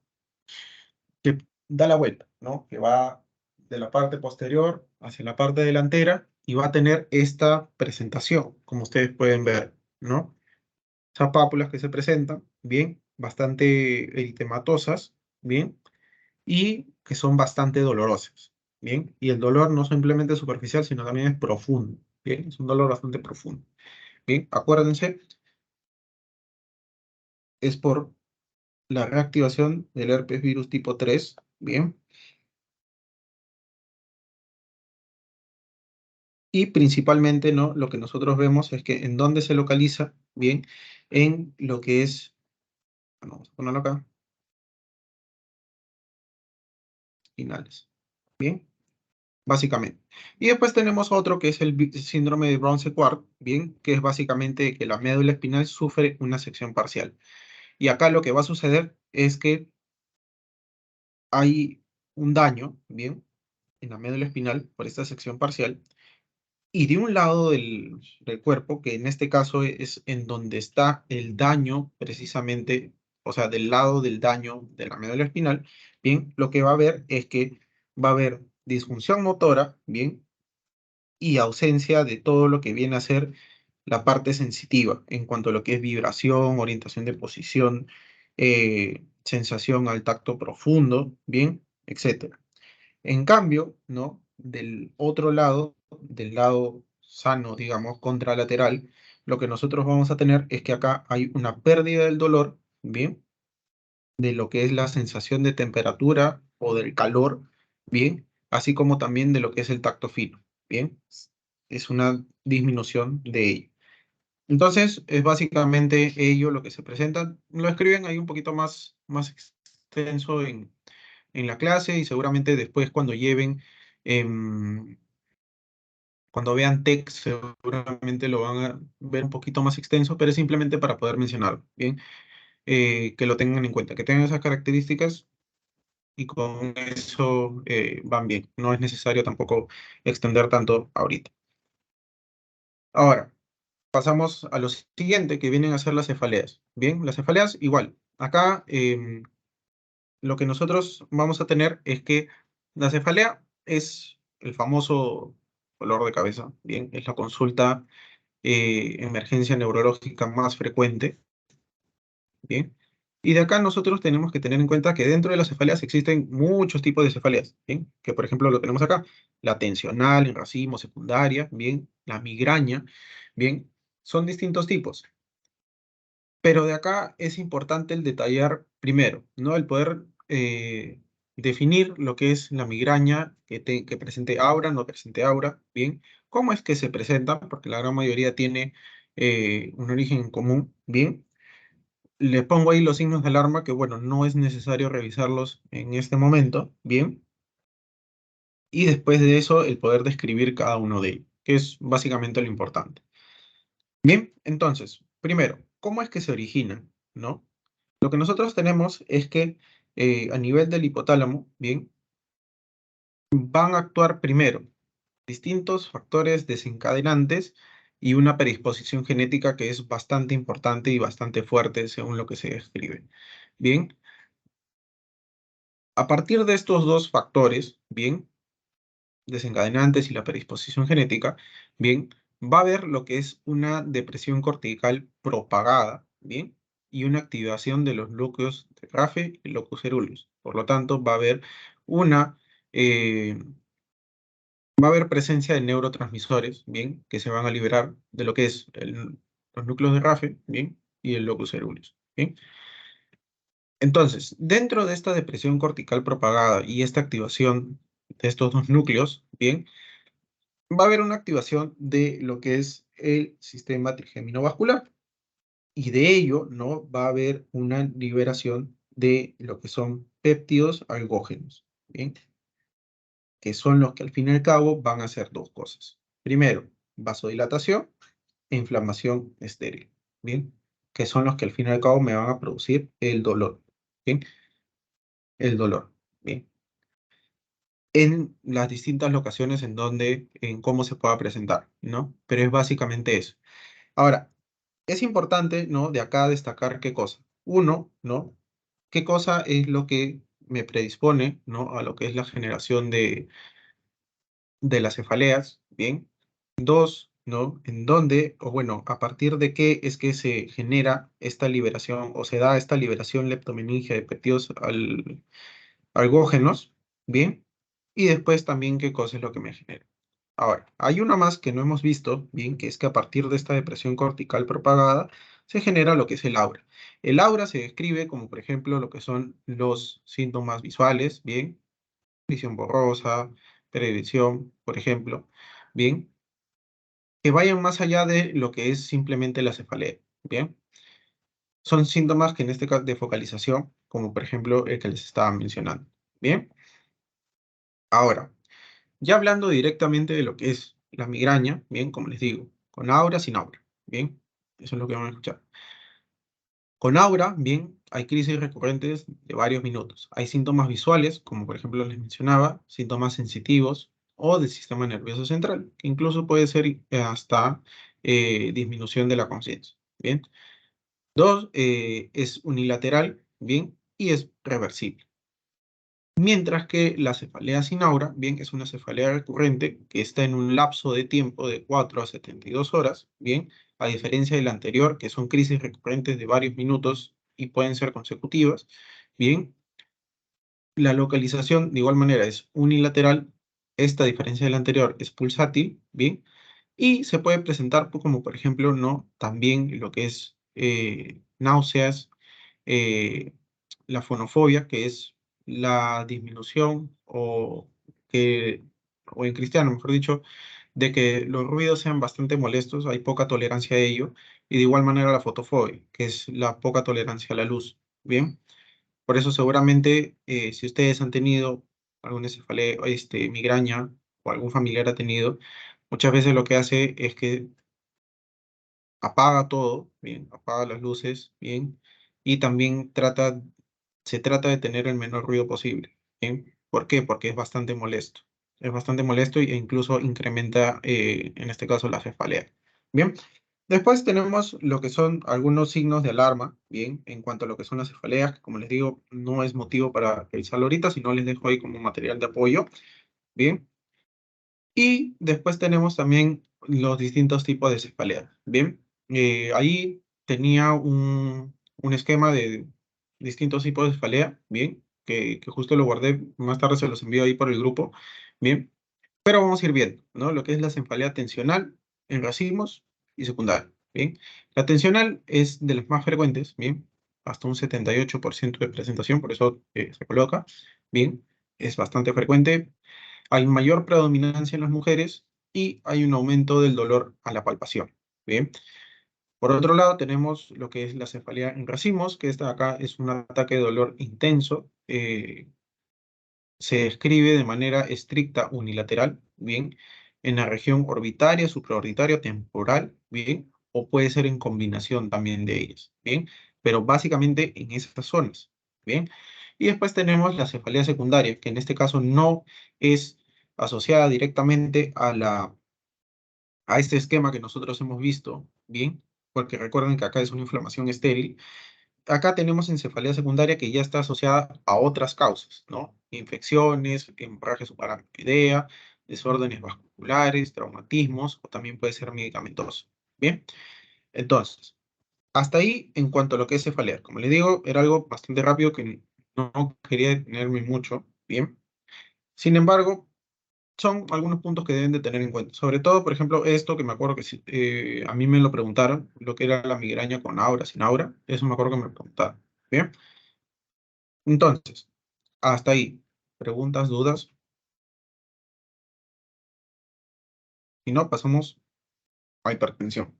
que da la vuelta, ¿no? Que va de la parte posterior hacia la parte delantera y va a tener esta presentación, como ustedes pueden ver, ¿no? Esas pápulas que se presentan, bien, bastante eritematosas, bien, y que son bastante dolorosas, bien, y el dolor no simplemente es superficial, sino también es profundo, bien, es un dolor bastante profundo, bien, acuérdense, es por la reactivación del herpes virus tipo 3, bien, y principalmente, ¿no? Lo que nosotros vemos es que en dónde se localiza, bien, en lo que es, bueno, vamos a ponerlo acá, finales, bien. básicamente. Y después tenemos otro que es el síndrome de Brown-Séquard, bien, que es básicamente que la médula espinal sufre una sección parcial. Y acá lo que va a suceder es que hay un daño, bien, en la médula espinal por esta sección parcial, y de un lado del cuerpo, que en este caso es en donde está el daño precisamente, o sea, del lado del daño de la médula espinal, bien, lo que va a haber es que va a haber disfunción motora, bien, y ausencia de todo lo que viene a ser la parte sensitiva en cuanto a lo que es vibración, orientación de posición, sensación al tacto profundo, bien, etcétera. En cambio, ¿no? Del otro lado, del lado sano, digamos, contralateral, lo que nosotros vamos a tener es que acá hay una pérdida del dolor, ¿bien? De lo que es la sensación de temperatura o del calor, ¿bien? Así como también de lo que es el tacto fino, ¿bien? Es una disminución de ello. Entonces, es básicamente ello lo que se presenta. Lo escriben ahí un poquito más extenso en la clase y seguramente después cuando lleven, em, cuando vean text, seguramente lo van a ver un poquito más extenso, pero es simplemente para poder mencionarlo, ¿bien? Que lo tengan en cuenta, que tengan esas características y con eso van bien. No es necesario tampoco extender tanto ahorita. Ahora, pasamos a lo siguiente, que vienen a ser las cefaleas. Bien, las cefaleas igual. Acá lo que nosotros vamos a tener es que la cefalea es el famoso dolor de cabeza, bien, es la consulta emergencia neurológica más frecuente, bien. Y de acá nosotros tenemos que tener en cuenta que dentro de las cefaleas existen muchos tipos de cefaleas, bien, que por ejemplo lo tenemos acá, la tensional, en racimo, secundaria, bien, la migraña, bien, son distintos tipos. Pero de acá es importante el detallar primero, ¿no? El poder definir lo que es la migraña, que presente aura, no presente aura, ¿bien? ¿Cómo es que se presenta? Porque la gran mayoría tiene un origen común, ¿bien? Le pongo ahí los signos de alarma que, bueno, no es necesario revisarlos en este momento, ¿bien? Y después de eso, el poder describir cada uno de ellos, que es básicamente lo importante. Bien, entonces, primero, ¿cómo es que se originan? ¿No? Lo que nosotros tenemos es que a nivel del hipotálamo, bien, van a actuar primero distintos factores desencadenantes y una predisposición genética que es bastante importante y bastante fuerte según lo que se describe. Bien, a partir de estos dos factores, bien, desencadenantes y la predisposición genética, bien, va a haber lo que es una depresión cortical propagada, bien, y una activación de los núcleos de RAFE y locus coeruleus. Por lo tanto, una, eh, va a haber presencia de neurotransmisores, bien, que se van a liberar de lo que es los núcleos de RAFE, bien, y el locus coeruleus, bien. Entonces, dentro de esta depresión cortical propagada y esta activación de estos dos núcleos, bien, va a haber una activación de lo que es el sistema trigeminovascular y de ello, ¿no? Va a haber una liberación de lo que son péptidos algógenos, ¿bien? Que son los que al fin y al cabo van a hacer dos cosas. Primero, vasodilatación e inflamación estéril, ¿bien? Que son los que al fin y al cabo me van a producir el dolor, ¿bien? El dolor, ¿bien? En las distintas locaciones en cómo se pueda presentar, ¿no? Pero es básicamente eso. Ahora, es importante, ¿no? De acá destacar qué cosa. Uno, ¿no? ¿Qué cosa es lo que me predispone, ¿no? A lo que es la generación de las cefaleas, ¿bien? Dos, ¿no? En dónde, o bueno, a partir de qué es que se genera esta liberación o se da esta liberación leptomeningia de péptidos algógenos, ¿bien? Y después también qué cosa es lo que me genera. Ahora, hay una más que no hemos visto, bien, que es que a partir de esta depresión cortical propagada se genera lo que es el aura. El aura se describe como, por ejemplo, lo que son los síntomas visuales, bien, visión borrosa, previsión, por ejemplo, bien, que vayan más allá de lo que es simplemente la cefalea, bien. Son síntomas que en este caso de focalización, como por ejemplo el que les estaba mencionando, bien. Ahora, Ya hablando directamente de lo que es la migraña, bien, como les digo, con aura, sin aura, bien, eso es lo que vamos a escuchar. Con aura, bien, hay crisis recurrentes de varios minutos. Hay síntomas visuales, como por ejemplo les mencionaba, síntomas sensitivos o del sistema nervioso central, que incluso puede ser hasta disminución de la conciencia, bien. Dos, es unilateral, bien, y es reversible. Mientras que la cefalea sin aura, bien, es una cefalea recurrente que está en un lapso de tiempo de 4 a 72 horas, bien, a diferencia de la anterior, que son crisis recurrentes de varios minutos y pueden ser consecutivas, bien, la localización de igual manera es unilateral, esta a diferencia de la anterior es pulsátil, bien, y se puede presentar como por ejemplo, ¿no? También lo que es náuseas, eh, la fonofobia, que es la disminución o en cristiano, mejor dicho, de que los ruidos sean bastante molestos, hay poca tolerancia a ello, y de igual manera la fotofobia, que es la poca tolerancia a la luz, ¿bien? Por eso seguramente si ustedes han tenido alguna cefalea, migraña o algún familiar ha tenido, muchas veces lo que hace es que apaga todo, bien, apaga las luces, bien, y también se trata de tener el menor ruido posible, bien. ¿Por qué? Porque es bastante molesto. Es bastante molesto e incluso incrementa, en este caso, la cefalea. Bien. Después tenemos lo que son algunos signos de alarma, bien, en cuanto a lo que son las cefaleas, que como les digo, no es motivo para revisarlo ahorita, sino les dejo ahí como material de apoyo, bien. Y después tenemos también los distintos tipos de cefalea. Bien, ahí tenía un esquema de distintos tipos de cefalea, bien, que justo lo guardé, más tarde se los envío ahí por el grupo, bien, pero vamos a ir viendo, ¿no? Lo que es la cefalea tensional en racimos y secundaria, bien. La tensional es de las más frecuentes, bien, hasta un 78% de presentación, por eso se coloca, bien, es bastante frecuente, hay mayor predominancia en las mujeres y hay un aumento del dolor a la palpación. Bien. Por otro lado, tenemos lo que es la cefalea en racimos, que esta de acá es un ataque de dolor intenso. Se describe de manera estricta unilateral, bien, en la región orbitaria, supraorbitaria, temporal, bien, o puede ser en combinación también de ellas, bien, pero básicamente en esas zonas, bien. Y después tenemos la cefalea secundaria, que en este caso no es asociada directamente a este esquema que nosotros hemos visto, bien, porque recuerden que acá es una inflamación estéril. Acá tenemos encefalea secundaria que ya está asociada a otras causas, ¿no? Infecciones, hemorragia subaracnoidea, desórdenes vasculares, traumatismos o también puede ser medicamentoso. Bien, entonces, hasta ahí en cuanto a lo que es cefalea. Como le digo, era algo bastante rápido que no quería detenerme mucho. Bien, sin embargo, son algunos puntos que deben de tener en cuenta. Sobre todo, por ejemplo, esto que me acuerdo que a mí me lo preguntaron, lo que era la migraña con aura, sin aura, eso me acuerdo que me lo preguntaron. Bien. Entonces, hasta ahí. ¿Preguntas, dudas? Si no, pasamos a hipertensión.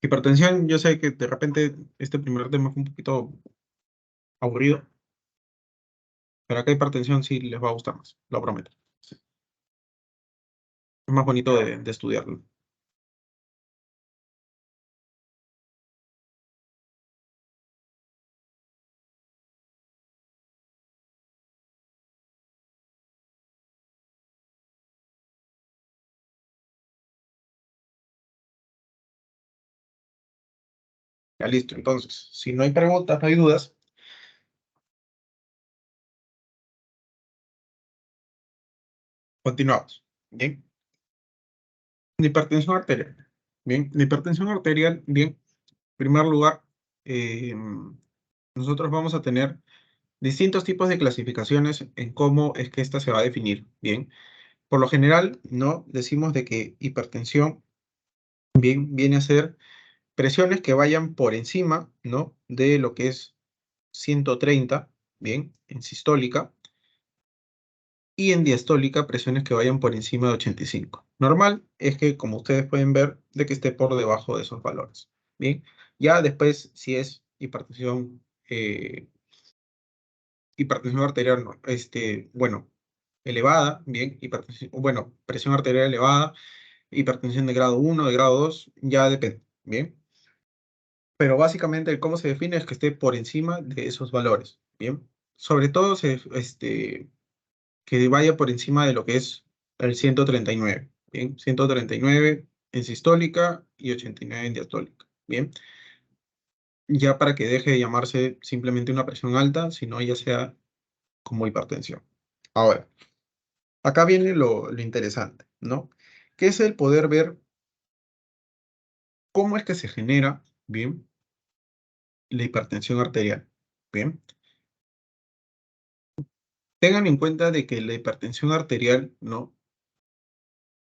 Hipertensión, yo sé que de repente este primer tema fue un poquito aburrido, pero acá hipertensión sí les va a gustar más, lo prometo. Sí. Es más bonito de estudiarlo. Ya listo, entonces, si no hay preguntas, no hay dudas, continuamos. Bien. La hipertensión arterial. Bien, la hipertensión arterial, bien, en primer lugar, eh, nosotros vamos a tener distintos tipos de clasificaciones en cómo es que esta se va a definir. Bien, por lo general, ¿no? Decimos de que hipertensión, bien, viene a ser presiones que vayan por encima, ¿no? De lo que es 130, bien, en sistólica, y en diastólica presiones que vayan por encima de 85. Normal es que, como ustedes pueden ver, de que esté por debajo de esos valores. Bien, ya después, si es hipertensión arterial, no, bueno, elevada, bien, hipertensión, bueno, presión arterial elevada, hipertensión de grado 1, de grado 2, ya depende, bien. Pero básicamente el cómo se define es que esté por encima de esos valores, bien. Sobre todo que vaya por encima de lo que es el 139, bien, 139 en sistólica y 89 en diastólica, bien. Ya para que deje de llamarse simplemente una presión alta, sino ya sea como hipertensión. Ahora, acá viene lo interesante, ¿no? Que es el poder ver cómo es que se genera, bien, la hipertensión arterial, bien. Tengan en cuenta de que la hipertensión arterial, ¿no?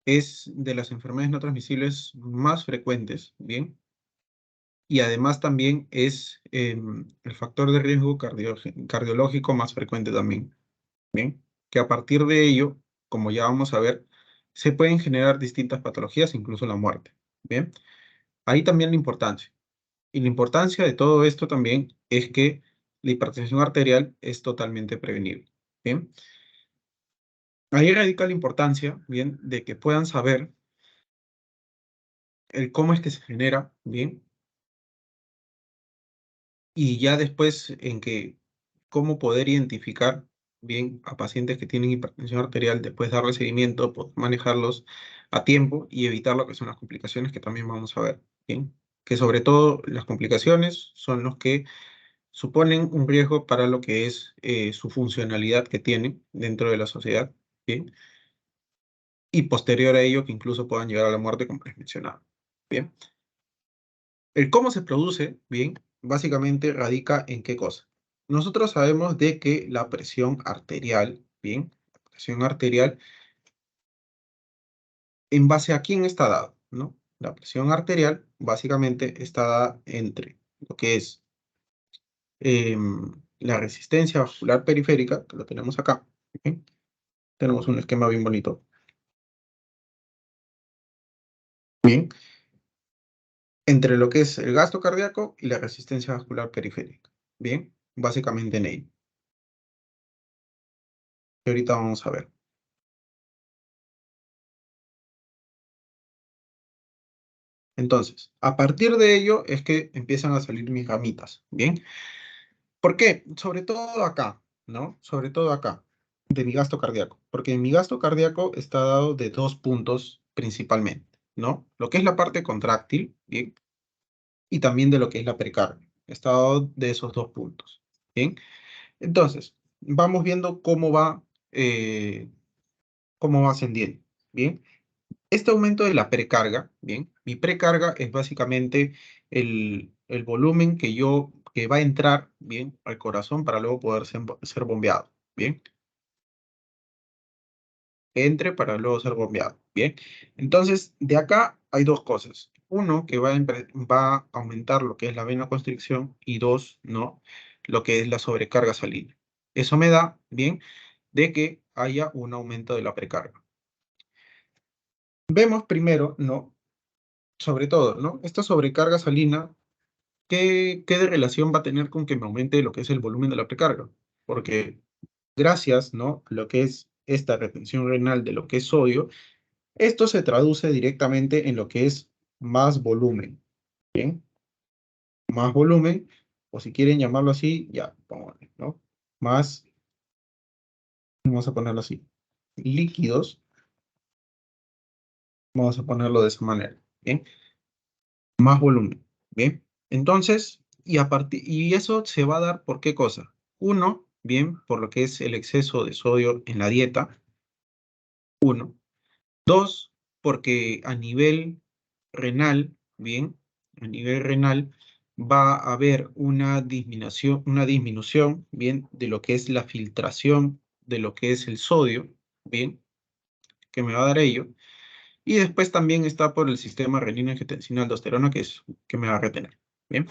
Es de las enfermedades no transmisibles más frecuentes, bien. Y además también es el factor de riesgo cardiológico más frecuente también, bien. Que a partir de ello, como ya vamos a ver, se pueden generar distintas patologías, incluso la muerte, bien. Ahí también la importancia. Y la importancia de todo esto también es que la hipertensión arterial es totalmente prevenible, bien. Ahí radica la importancia, bien, de que puedan saber el cómo es que se genera, bien, y ya después en que cómo poder identificar, bien, a pacientes que tienen hipertensión arterial, después darle seguimiento, poder manejarlos a tiempo y evitar lo que son las complicaciones que también vamos a ver, bien, que sobre todo las complicaciones son los que suponen un riesgo para lo que es su funcionalidad que tienen dentro de la sociedad, bien, y posterior a ello que incluso puedan llegar a la muerte, como les mencionaba, bien. El cómo se produce, bien, básicamente radica en qué cosa. Nosotros sabemos de que la presión arterial, bien, la presión arterial, en base a quién está dado, ¿no? La presión arterial básicamente está dada entre lo que es la resistencia vascular periférica, que lo tenemos acá, ¿bien? Tenemos un esquema bien bonito, bien, entre lo que es el gasto cardíaco y la resistencia vascular periférica, bien, básicamente en ello. Y ahorita vamos a ver. Entonces, a partir de ello es que empiezan a salir mis ramitas, ¿bien? ¿Por qué? Sobre todo acá, ¿no? Sobre todo acá, de mi gasto cardíaco. Porque mi gasto cardíaco está dado de dos puntos principalmente, ¿no? Lo que es la parte contráctil, ¿bien? Y también de lo que es la precardia. Está dado de esos dos puntos, ¿bien? Entonces, vamos viendo cómo va ascendiendo, ¿bien? Este aumento de la precarga, bien, mi precarga es básicamente el volumen que va a entrar, bien, al corazón para luego poder ser bombeado, bien, entre para luego ser bombeado, bien. Entonces, de acá hay dos cosas. Uno, que va a aumentar lo que es la venoconstricción y dos, ¿no? Lo que es la sobrecarga salina. Eso me da, bien, de que haya un aumento de la precarga. Vemos primero, ¿no? Sobre todo, ¿no? Esta sobrecarga salina, ¿qué de relación va a tener con que me aumente lo que es el volumen de la precarga? Porque gracias, ¿no? a lo que es esta retención renal de lo que es sodio, esto se traduce directamente en lo que es más volumen, ¿bien? Más volumen, o si quieren llamarlo así, ya, pongámosle, ¿no? Más, vamos a ponerlo así, líquidos, vamos a ponerlo de esa manera, ¿bien? Más volumen, ¿bien? Entonces, y eso se va a dar por qué cosa. Uno, bien, por lo que es el exceso de sodio en la dieta. Uno. Dos, porque a nivel renal, bien, a nivel renal va a haber una disminución, bien, de lo que es la filtración de lo que es el sodio, bien, que me va a dar ello. Y después también está por el sistema renina-angiotensina-aldosterona, que me va a retener. Bien.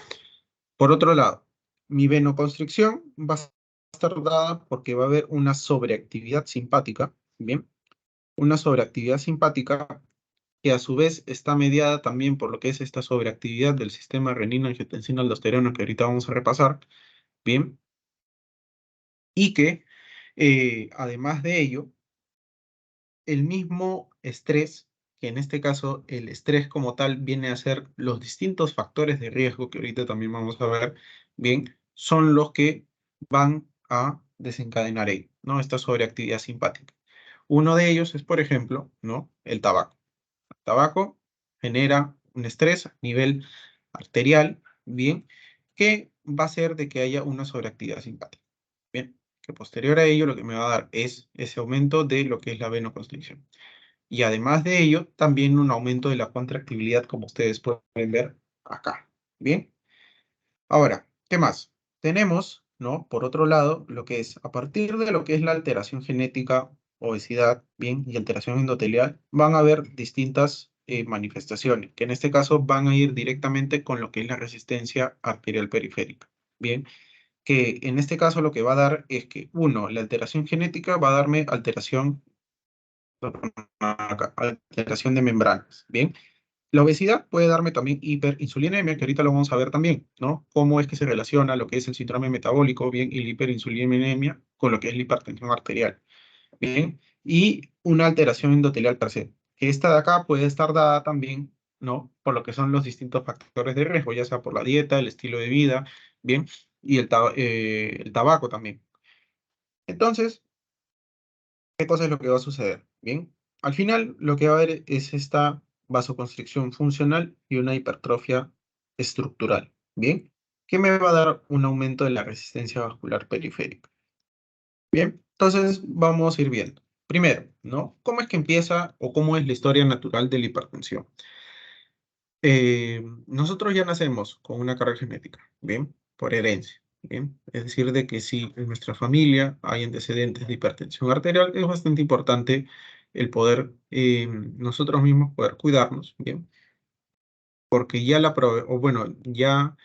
Por otro lado, mi venoconstricción va a estar dada porque va a haber una sobreactividad simpática. Bien. Una sobreactividad simpática que a su vez está mediada también por lo que es esta sobreactividad del sistema renina-angiotensina-aldosterona que ahorita vamos a repasar. Bien. Y que además de ello, el mismo estrés, que en este caso el estrés como tal viene a ser los distintos factores de riesgo que ahorita también vamos a ver, bien, son los que van a desencadenar ello, ¿no? Esta sobreactividad simpática. Uno de ellos es, por ejemplo, ¿no? El tabaco. El tabaco genera un estrés a nivel arterial, bien, que va a hacer de que haya una sobreactividad simpática. Bien, que posterior a ello lo que me va a dar es ese aumento de lo que es la venoconstricción. Y además de ello, también un aumento de la contractibilidad, como ustedes pueden ver acá. Bien, ahora, ¿qué más? Tenemos, ¿no? Por otro lado, lo que es, a partir de lo que es la alteración genética, obesidad, bien, y alteración endotelial, van a haber distintas manifestaciones, que en este caso van a ir directamente con lo que es la resistencia arterial periférica. Bien, que en este caso lo que va a dar es que, uno, la alteración genética va a darme alteración de membranas, ¿bien? La obesidad puede darme también hiperinsulinemia, que ahorita lo vamos a ver también, ¿no? Cómo es que se relaciona lo que es el síndrome metabólico, bien, y la hiperinsulinemia con lo que es la hipertensión arterial, bien, y una alteración endotelial per se, que esta de acá puede estar dada también, ¿no? Por lo que son los distintos factores de riesgo, ya sea por la dieta, el estilo de vida, bien, y el tabaco también. Entonces, ¿qué cosa es lo que va a suceder? Bien, al final lo que va a haber es esta vasoconstricción funcional y una hipertrofia estructural. Bien, que me va a dar un aumento de la resistencia vascular periférica. Bien, entonces vamos a ir viendo. Primero, ¿no? ¿Cómo es que empieza o cómo es la historia natural de la hipertensión? Nosotros ya nacemos con una carga genética, ¿bien? Por herencia, ¿bien? Es decir, de que si en nuestra familia hay antecedentes de hipertensión arterial, es bastante importante el poder, nosotros mismos poder cuidarnos, ¿bien? Porque ya la probabilidad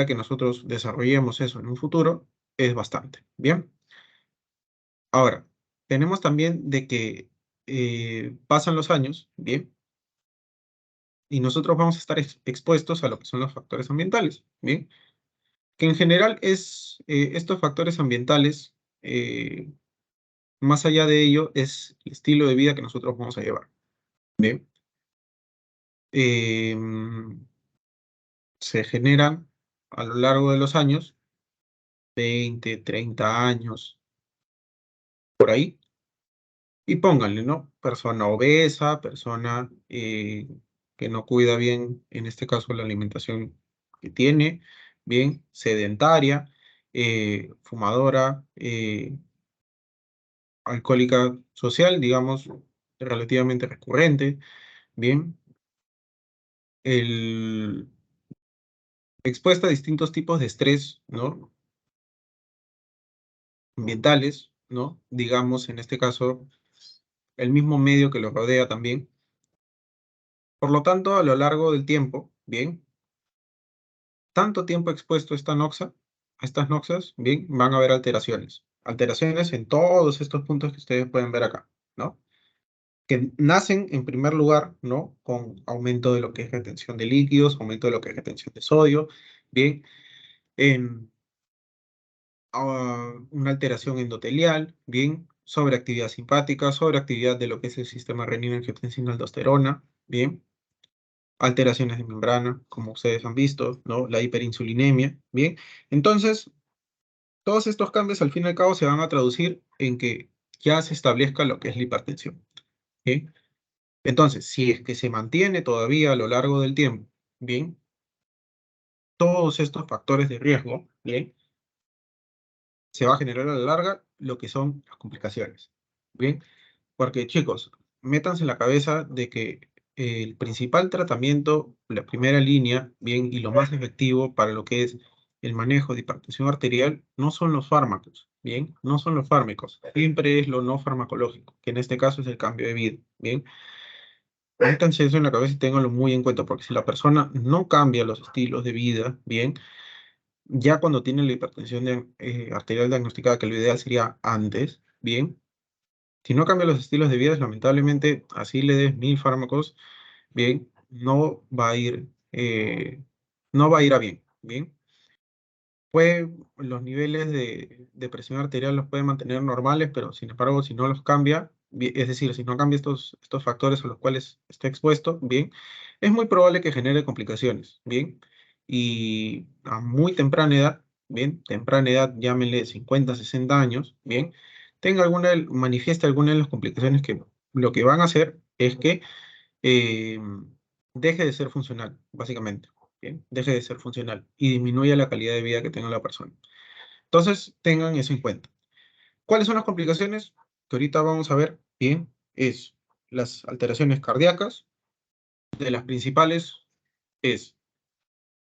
que nosotros desarrollemos eso en un futuro es bastante, ¿bien? Ahora, tenemos también de que pasan los años, ¿bien? Y nosotros vamos a estar expuestos a lo que son los factores ambientales, ¿bien? Que en general estos factores ambientales, más allá de ello, es el estilo de vida que nosotros vamos a llevar, ¿bien? Em, Se generan a lo largo de los años, 20, 30 años, por ahí, y pónganle, ¿no? Persona obesa, persona que no cuida bien, en este caso, la alimentación que tiene, bien, sedentaria, fumadora, alcohólica social, digamos, relativamente recurrente, bien, el, expuesta a distintos tipos de estrés, ¿no? Ambientales, ¿no? Digamos, en este caso, el mismo medio que lo rodea también. Por lo tanto, a lo largo del tiempo, bien, tanto tiempo expuesto a a estas noxas, bien, van a haber alteraciones. Alteraciones en todos estos puntos que ustedes pueden ver acá, ¿no? Que nacen en primer lugar, ¿no? Con aumento de lo que es retención de líquidos, aumento de lo que es retención de sodio, bien, en una alteración endotelial, bien, sobreactividad simpática, sobreactividad de lo que es el sistema renina-angiotensina-aldosterona, bien, alteraciones de membrana, como ustedes han visto, ¿no? La hiperinsulinemia, bien. Entonces, todos estos cambios al fin y al cabo se van a traducir en que ya se establezca lo que es la hipertensión, ¿sí? Entonces, si es que se mantiene todavía a lo largo del tiempo, bien, todos estos factores de riesgo, bien, se va a generar a la larga lo que son las complicaciones, bien, porque chicos, métanse en la cabeza de que el principal tratamiento, la primera línea, bien, y lo más efectivo para lo que es el manejo de hipertensión arterial, no son los fármacos, bien, no son los fármacos, siempre es lo no farmacológico, que en este caso es el cambio de vida, bien. Métanse eso en la cabeza y ténganlo muy en cuenta, porque si la persona no cambia los estilos de vida, bien, ya cuando tiene la hipertensión arterial diagnosticada, que lo ideal sería antes, bien, si no cambia los estilos de vida, lamentablemente, así le des 1000 fármacos, bien, no va a ir a bien, bien. Los niveles de presión arterial los puede mantener normales, pero sin embargo, si no los cambia, es decir, si no cambia estos factores a los cuales está expuesto, bien, es muy probable que genere complicaciones, bien, y a muy temprana edad, bien, temprana edad, llámenle 50, 60 años, bien, manifieste alguna de las complicaciones que lo que van a hacer es que eh, deje de ser funcional, básicamente, bien, deje de ser funcional y disminuya la calidad de vida que tenga la persona. Entonces, tengan eso en cuenta. ¿Cuáles son las complicaciones? Que ahorita vamos a ver bien, es las alteraciones cardíacas. De las principales es,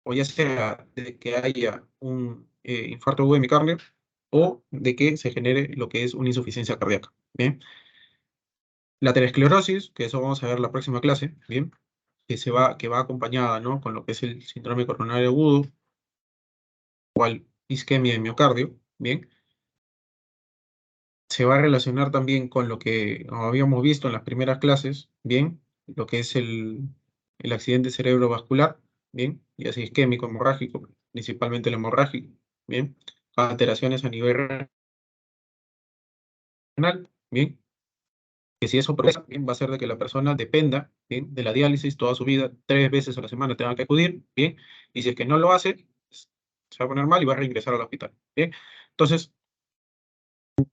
o ya sea de que haya un infarto agudo de miocardio o de que se genere lo que es una insuficiencia cardíaca. Bien. La aterosclerosis, que eso vamos a ver en la próxima clase, bien, que va acompañada, ¿no?, con lo que es el síndrome coronario agudo, cual isquemia de miocardio, bien. Se va a relacionar también con lo que habíamos visto en las primeras clases, bien, lo que es el accidente cerebrovascular, bien, ya sea isquémico, hemorrágico, principalmente el hemorrágico, bien, alteraciones a nivel renal, bien, que si eso progresa, bien, va a ser de que la persona dependa, bien, de la diálisis toda su vida, 3 veces a la semana tenga que acudir, bien, y si es que no lo hace, se va a poner mal y va a reingresar al hospital, bien. Entonces,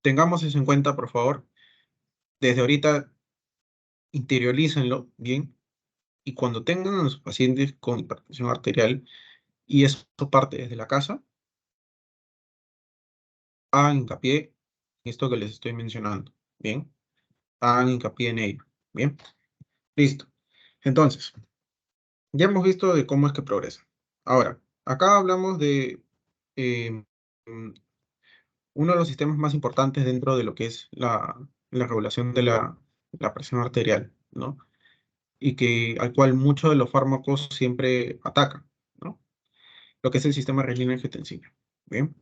tengamos eso en cuenta, por favor. Desde ahorita, interiorícenlo, bien, y cuando tengan a los pacientes con hipertensión arterial, y eso parte desde la casa, hagan hincapié en esto que les estoy mencionando, bien, hagan hincapié en ello, bien, listo. Entonces, ya hemos visto de cómo es que progresa. Ahora, acá hablamos de eh, mm, uno de los sistemas más importantes dentro de lo que es la regulación de la presión arterial, ¿no? Y que al cual muchos de los fármacos siempre atacan, ¿no? Lo que es el sistema renina-angiotensina. Bien.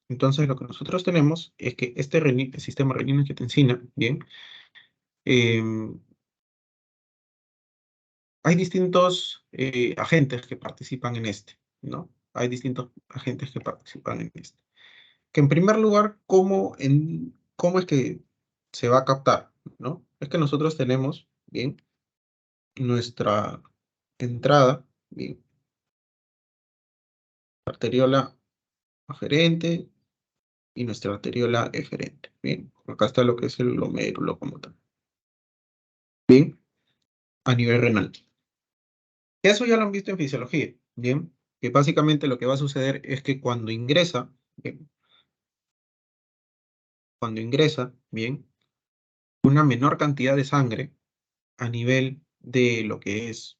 Entonces, lo que nosotros tenemos es que el sistema renina-angiotensina, bien, em, hay distintos agentes que participan en este, ¿no? Hay distintos agentes que participan en este. Que en primer lugar, ¿cómo es que se va a captar, ¿no? Es que nosotros tenemos, bien, nuestra entrada, bien, arteriola aferente y nuestra arteriola eferente. Bien, acá está lo que es el glomérulo como tal. Bien, a nivel renal. Eso ya lo han visto en fisiología. Bien, que básicamente lo que va a suceder es que bien, cuando ingresa, bien, una menor cantidad de sangre a nivel de lo que es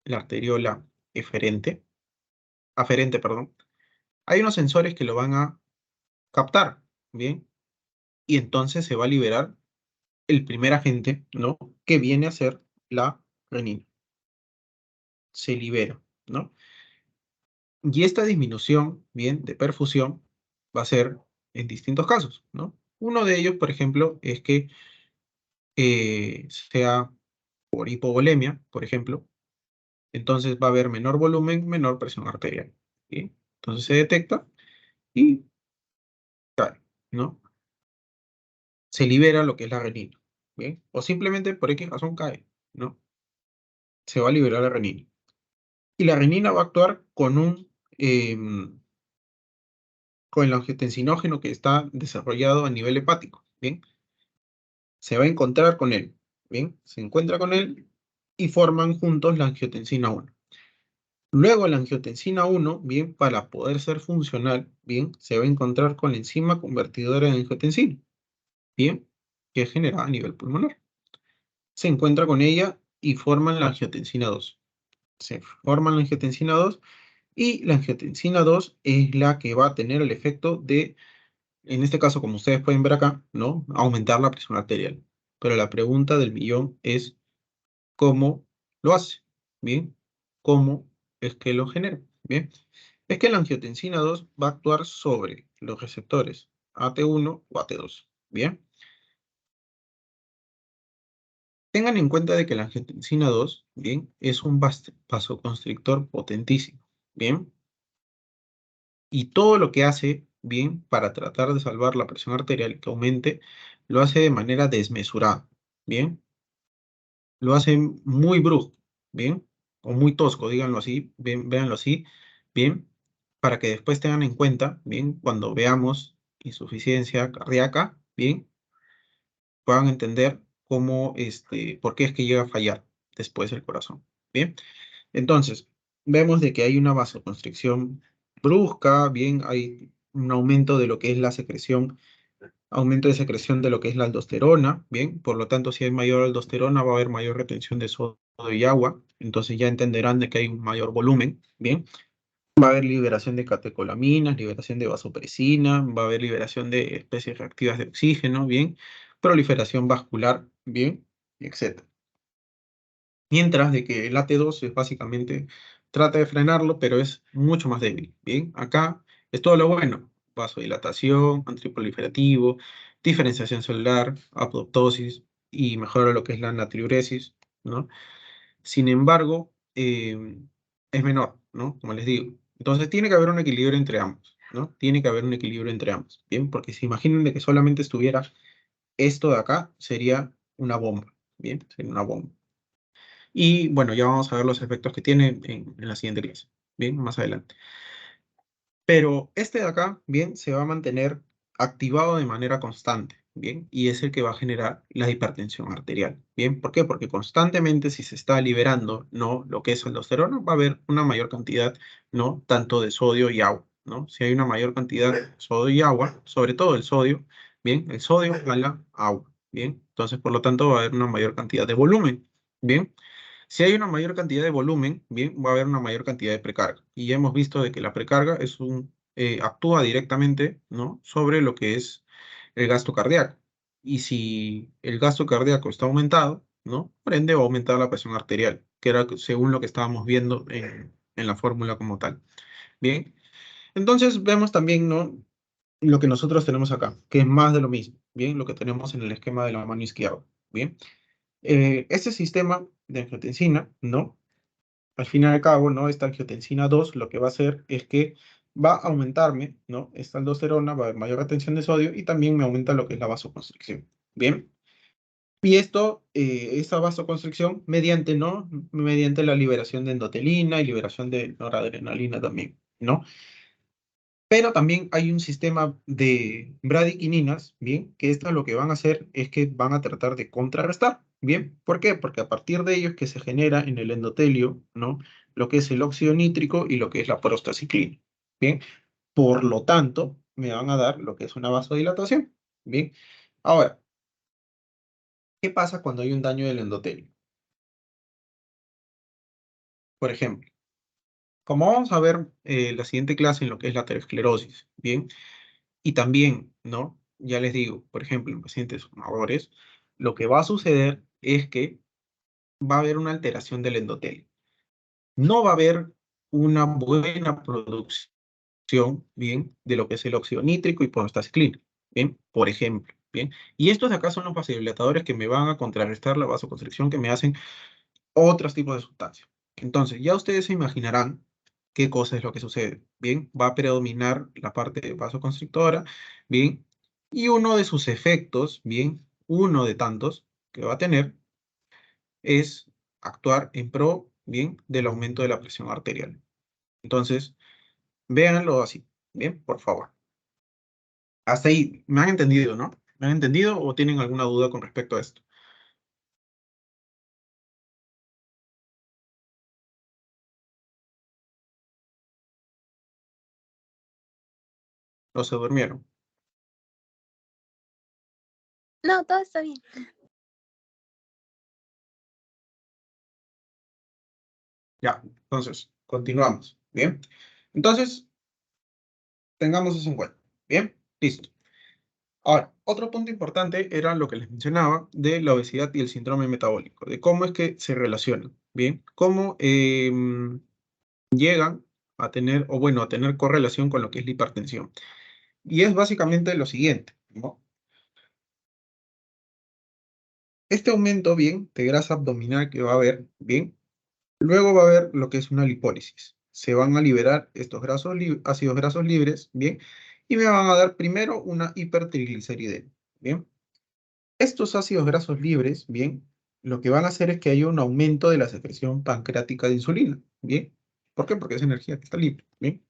la arteriola aferente, perdón, hay unos sensores que lo van a captar, bien, y entonces se va a liberar el primer agente, ¿no?, que viene a ser la renina. Se libera, ¿no? Y esta disminución, bien, de perfusión va a ser en distintos casos, ¿no? Uno de ellos, por ejemplo, es que sea por hipovolemia, por ejemplo, entonces va a haber menor volumen, menor presión arterial, ¿sí? Entonces se detecta y cae, ¿no? Se libera lo que es la renina, ¿bien? O simplemente por X razón cae, ¿no? Se va a liberar la renina. Y la renina va a actuar con el angiotensinógeno que está desarrollado a nivel hepático, ¿bien? Se va a encontrar con él, ¿bien? Se encuentra con él y forman juntos la angiotensina 1. Luego la angiotensina 1, bien, para poder ser funcional, bien, se va a encontrar con la enzima convertidora de angiotensina, bien, que es generada a nivel pulmonar. Se encuentra con ella y forman la angiotensina 2. Se forman la angiotensina 2 y la angiotensina 2 es la que va a tener el efecto de, en este caso, como ustedes pueden ver acá, ¿no?, aumentar la presión arterial. Pero la pregunta del millón es, ¿cómo lo hace? Bien, ¿cómo es que lo genera? Bien, es que la angiotensina 2 va a actuar sobre los receptores AT1 o AT2. Bien, tengan en cuenta de que la angiotensina 2, bien, es un vasoconstrictor potentísimo. Bien, y todo lo que hace, bien, para tratar de salvar la presión arterial que aumente, lo hace de manera desmesurada. bien, lo hace muy brusco, bien, o muy tosco, díganlo así, bien, véanlo así, bien, para que después tengan en cuenta, bien, cuando veamos insuficiencia cardíaca, bien, puedan entender cómo, por qué es que llega a fallar después el corazón, bien. Entonces, vemos de que hay una vasoconstricción brusca, bien, hay un aumento de lo que es la secreción, aumento de secreción de lo que es la aldosterona, bien, por lo tanto, si hay mayor aldosterona va a haber mayor retención de sodio y agua, entonces ya entenderán de que hay un mayor volumen, bien, va a haber liberación de catecolaminas, liberación de vasopresina, va a haber liberación de especies reactivas de oxígeno, bien, proliferación vascular, bien, etcétera. Mientras de que el AT2 es básicamente, trata de frenarlo, pero es mucho más débil. Bien, acá es todo lo bueno. Vasodilatación, antiproliferativo, diferenciación celular, apoptosis y mejora lo que es la natriuresis, ¿no? Sin embargo, es menor, ¿no? Como les digo. Entonces tiene que haber un equilibrio entre ambos, ¿no? Tiene que haber un equilibrio entre ambos, ¿bien? Porque si imaginen de que solamente estuviera esto de acá, sería una bomba, ¿bien? Sería una bomba. Y bueno, ya vamos a ver los efectos que tiene en la siguiente clase, bien, más adelante. Pero este de acá, bien, se va a mantener activado de manera constante, bien, y es el que va a generar la hipertensión arterial, bien. ¿Por qué? Porque constantemente si se está liberando, ¿no? Lo que es aldosterona, va a haber una mayor cantidad, ¿no? Tanto de sodio y agua, ¿no? Si hay una mayor cantidad de sodio y agua, sobre todo el sodio, bien, el sodio jala agua, bien. Entonces, por lo tanto, va a haber una mayor cantidad de volumen, bien. Si hay una mayor cantidad de volumen, bien, va a haber una mayor cantidad de precarga. Y ya hemos visto de que la precarga actúa directamente, ¿no? Sobre lo que es el gasto cardíaco. Y si el gasto cardíaco está aumentado, ¿no? Por ende va a aumentar la presión arterial, que era según lo que estábamos viendo en la fórmula como tal. Bien. Entonces vemos también, ¿no? Lo que nosotros tenemos acá, que es más de lo mismo, ¿bien? Lo que tenemos en el esquema de la mano izquierda, ¿bien? Este sistema de angiotensina, ¿no? Al fin y al cabo, ¿no? Esta angiotensina 2 lo que va a hacer es que va a aumentarme, ¿no? Esta aldosterona, va a haber mayor retención de sodio y también me aumenta lo que es la vasoconstricción. Bien. Y esto, esa vasoconstricción, mediante, ¿no? Mediante la liberación de endotelina y liberación de noradrenalina también, ¿no? Pero también hay un sistema de bradiquininas, ¿bien? Que esto lo que van a hacer es que van a tratar de contrarrestar, ¿bien? ¿Por qué? Porque a partir de ellos que se genera en el endotelio, ¿no? Lo que es el óxido nítrico y lo que es la prostaciclina, ¿bien? Por lo tanto, me van a dar lo que es una vasodilatación, ¿bien? Ahora, ¿qué pasa cuando hay un daño del endotelio? Por ejemplo, como vamos a ver la siguiente clase en lo que es la aterosclerosis, ¿bien? Y también, ¿no? Ya les digo, por ejemplo, en pacientes fumadores, lo que va a suceder es que va a haber una alteración del endotelio. No va a haber una buena producción, bien, de lo que es el óxido nítrico y prostaciclina, bien, por ejemplo, bien. Y estos de acá son los vasodilatadores que me van a contrarrestar la vasoconstricción que me hacen otros tipos de sustancias. Entonces, ya ustedes se imaginarán qué cosa es lo que sucede. Bien, va a predominar la parte vasoconstrictora, bien, y uno de sus efectos, bien, uno de tantos que va a tener es actuar en pro, bien, del aumento de la presión arterial. Entonces, véanlo así, bien, por favor. Hasta ahí, ¿me han entendido, no? ¿Me han entendido o tienen alguna duda con respecto a esto? ¿O se durmieron? No, todo está bien. Ya, entonces, continuamos, bien. Entonces, tengamos eso en cuenta. Bien, listo. Ahora, otro punto importante era lo que les mencionaba de la obesidad y el síndrome metabólico, de cómo es que se relacionan, bien, cómo llegan a tener, o bueno, a tener correlación con lo que es la hipertensión. Y es básicamente lo siguiente, ¿no? Este aumento, bien, de grasa abdominal que va a haber, bien, luego va a haber lo que es una lipólisis. Se van a liberar estos ácidos grasos libres, bien, y me van a dar primero una hipertrigliceridemia, bien. Estos ácidos grasos libres, bien, lo que van a hacer es que haya un aumento de la secreción pancreática de insulina, bien. ¿Por qué? Porque es energía que está libre, bien.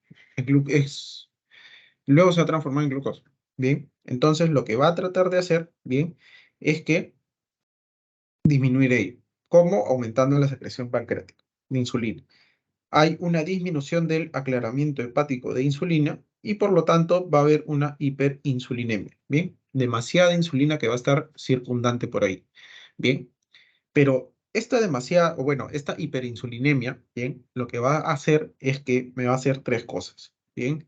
Luego se va a transformar en glucosa, bien. Entonces, lo que va a tratar de hacer, bien, es que disminuir ello. ¿Cómo? Aumentando la secreción pancreática de insulina. Hay una disminución del aclaramiento hepático de insulina y por lo tanto va a haber una hiperinsulinemia, ¿bien? Demasiada insulina que va a estar circundante por ahí, ¿bien? Pero esta demasiada, o bueno, esta hiperinsulinemia, ¿bien? Lo que va a hacer es que me va a hacer tres cosas, ¿bien?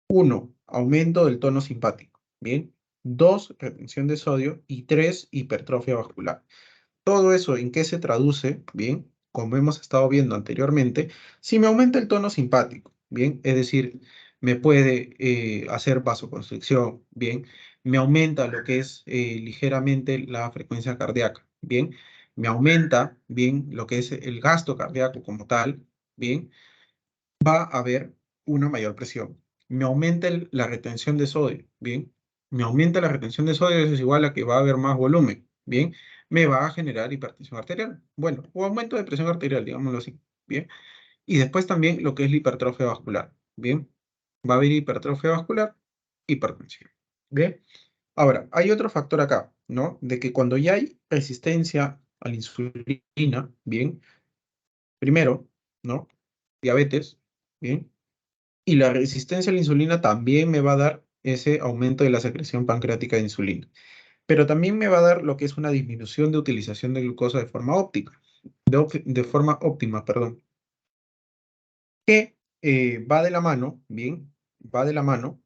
Uno, aumento del tono simpático, ¿bien? Dos, retención de sodio y tres, hipertrofia vascular. Todo eso, ¿en qué se traduce? Bien, como hemos estado viendo anteriormente, si me aumenta el tono simpático, bien, es decir, me puede hacer vasoconstricción, bien, me aumenta lo que es ligeramente la frecuencia cardíaca, bien, me aumenta, bien, lo que es el gasto cardíaco como tal, bien, va a haber una mayor presión. Me aumenta la retención de sodio, ¿bien? Me aumenta la retención de sodio, eso es igual a que va a haber más volumen, ¿bien? Me va a generar hipertensión arterial, bueno, o aumento de presión arterial, digámoslo así, ¿bien? Y después también lo que es la hipertrofia vascular, ¿bien? Va a haber hipertrofia vascular, hipertensión, ¿bien? Ahora, hay otro factor acá, ¿no? De que cuando ya hay resistencia a la insulina, ¿bien? Primero, ¿no? Diabetes, ¿bien? Y la resistencia a la insulina también me va a dar ese aumento de la secreción pancreática de insulina. Pero también me va a dar lo que es una disminución de utilización de glucosa de forma óptica, de forma óptima, perdón, que va de la mano, bien, va de la mano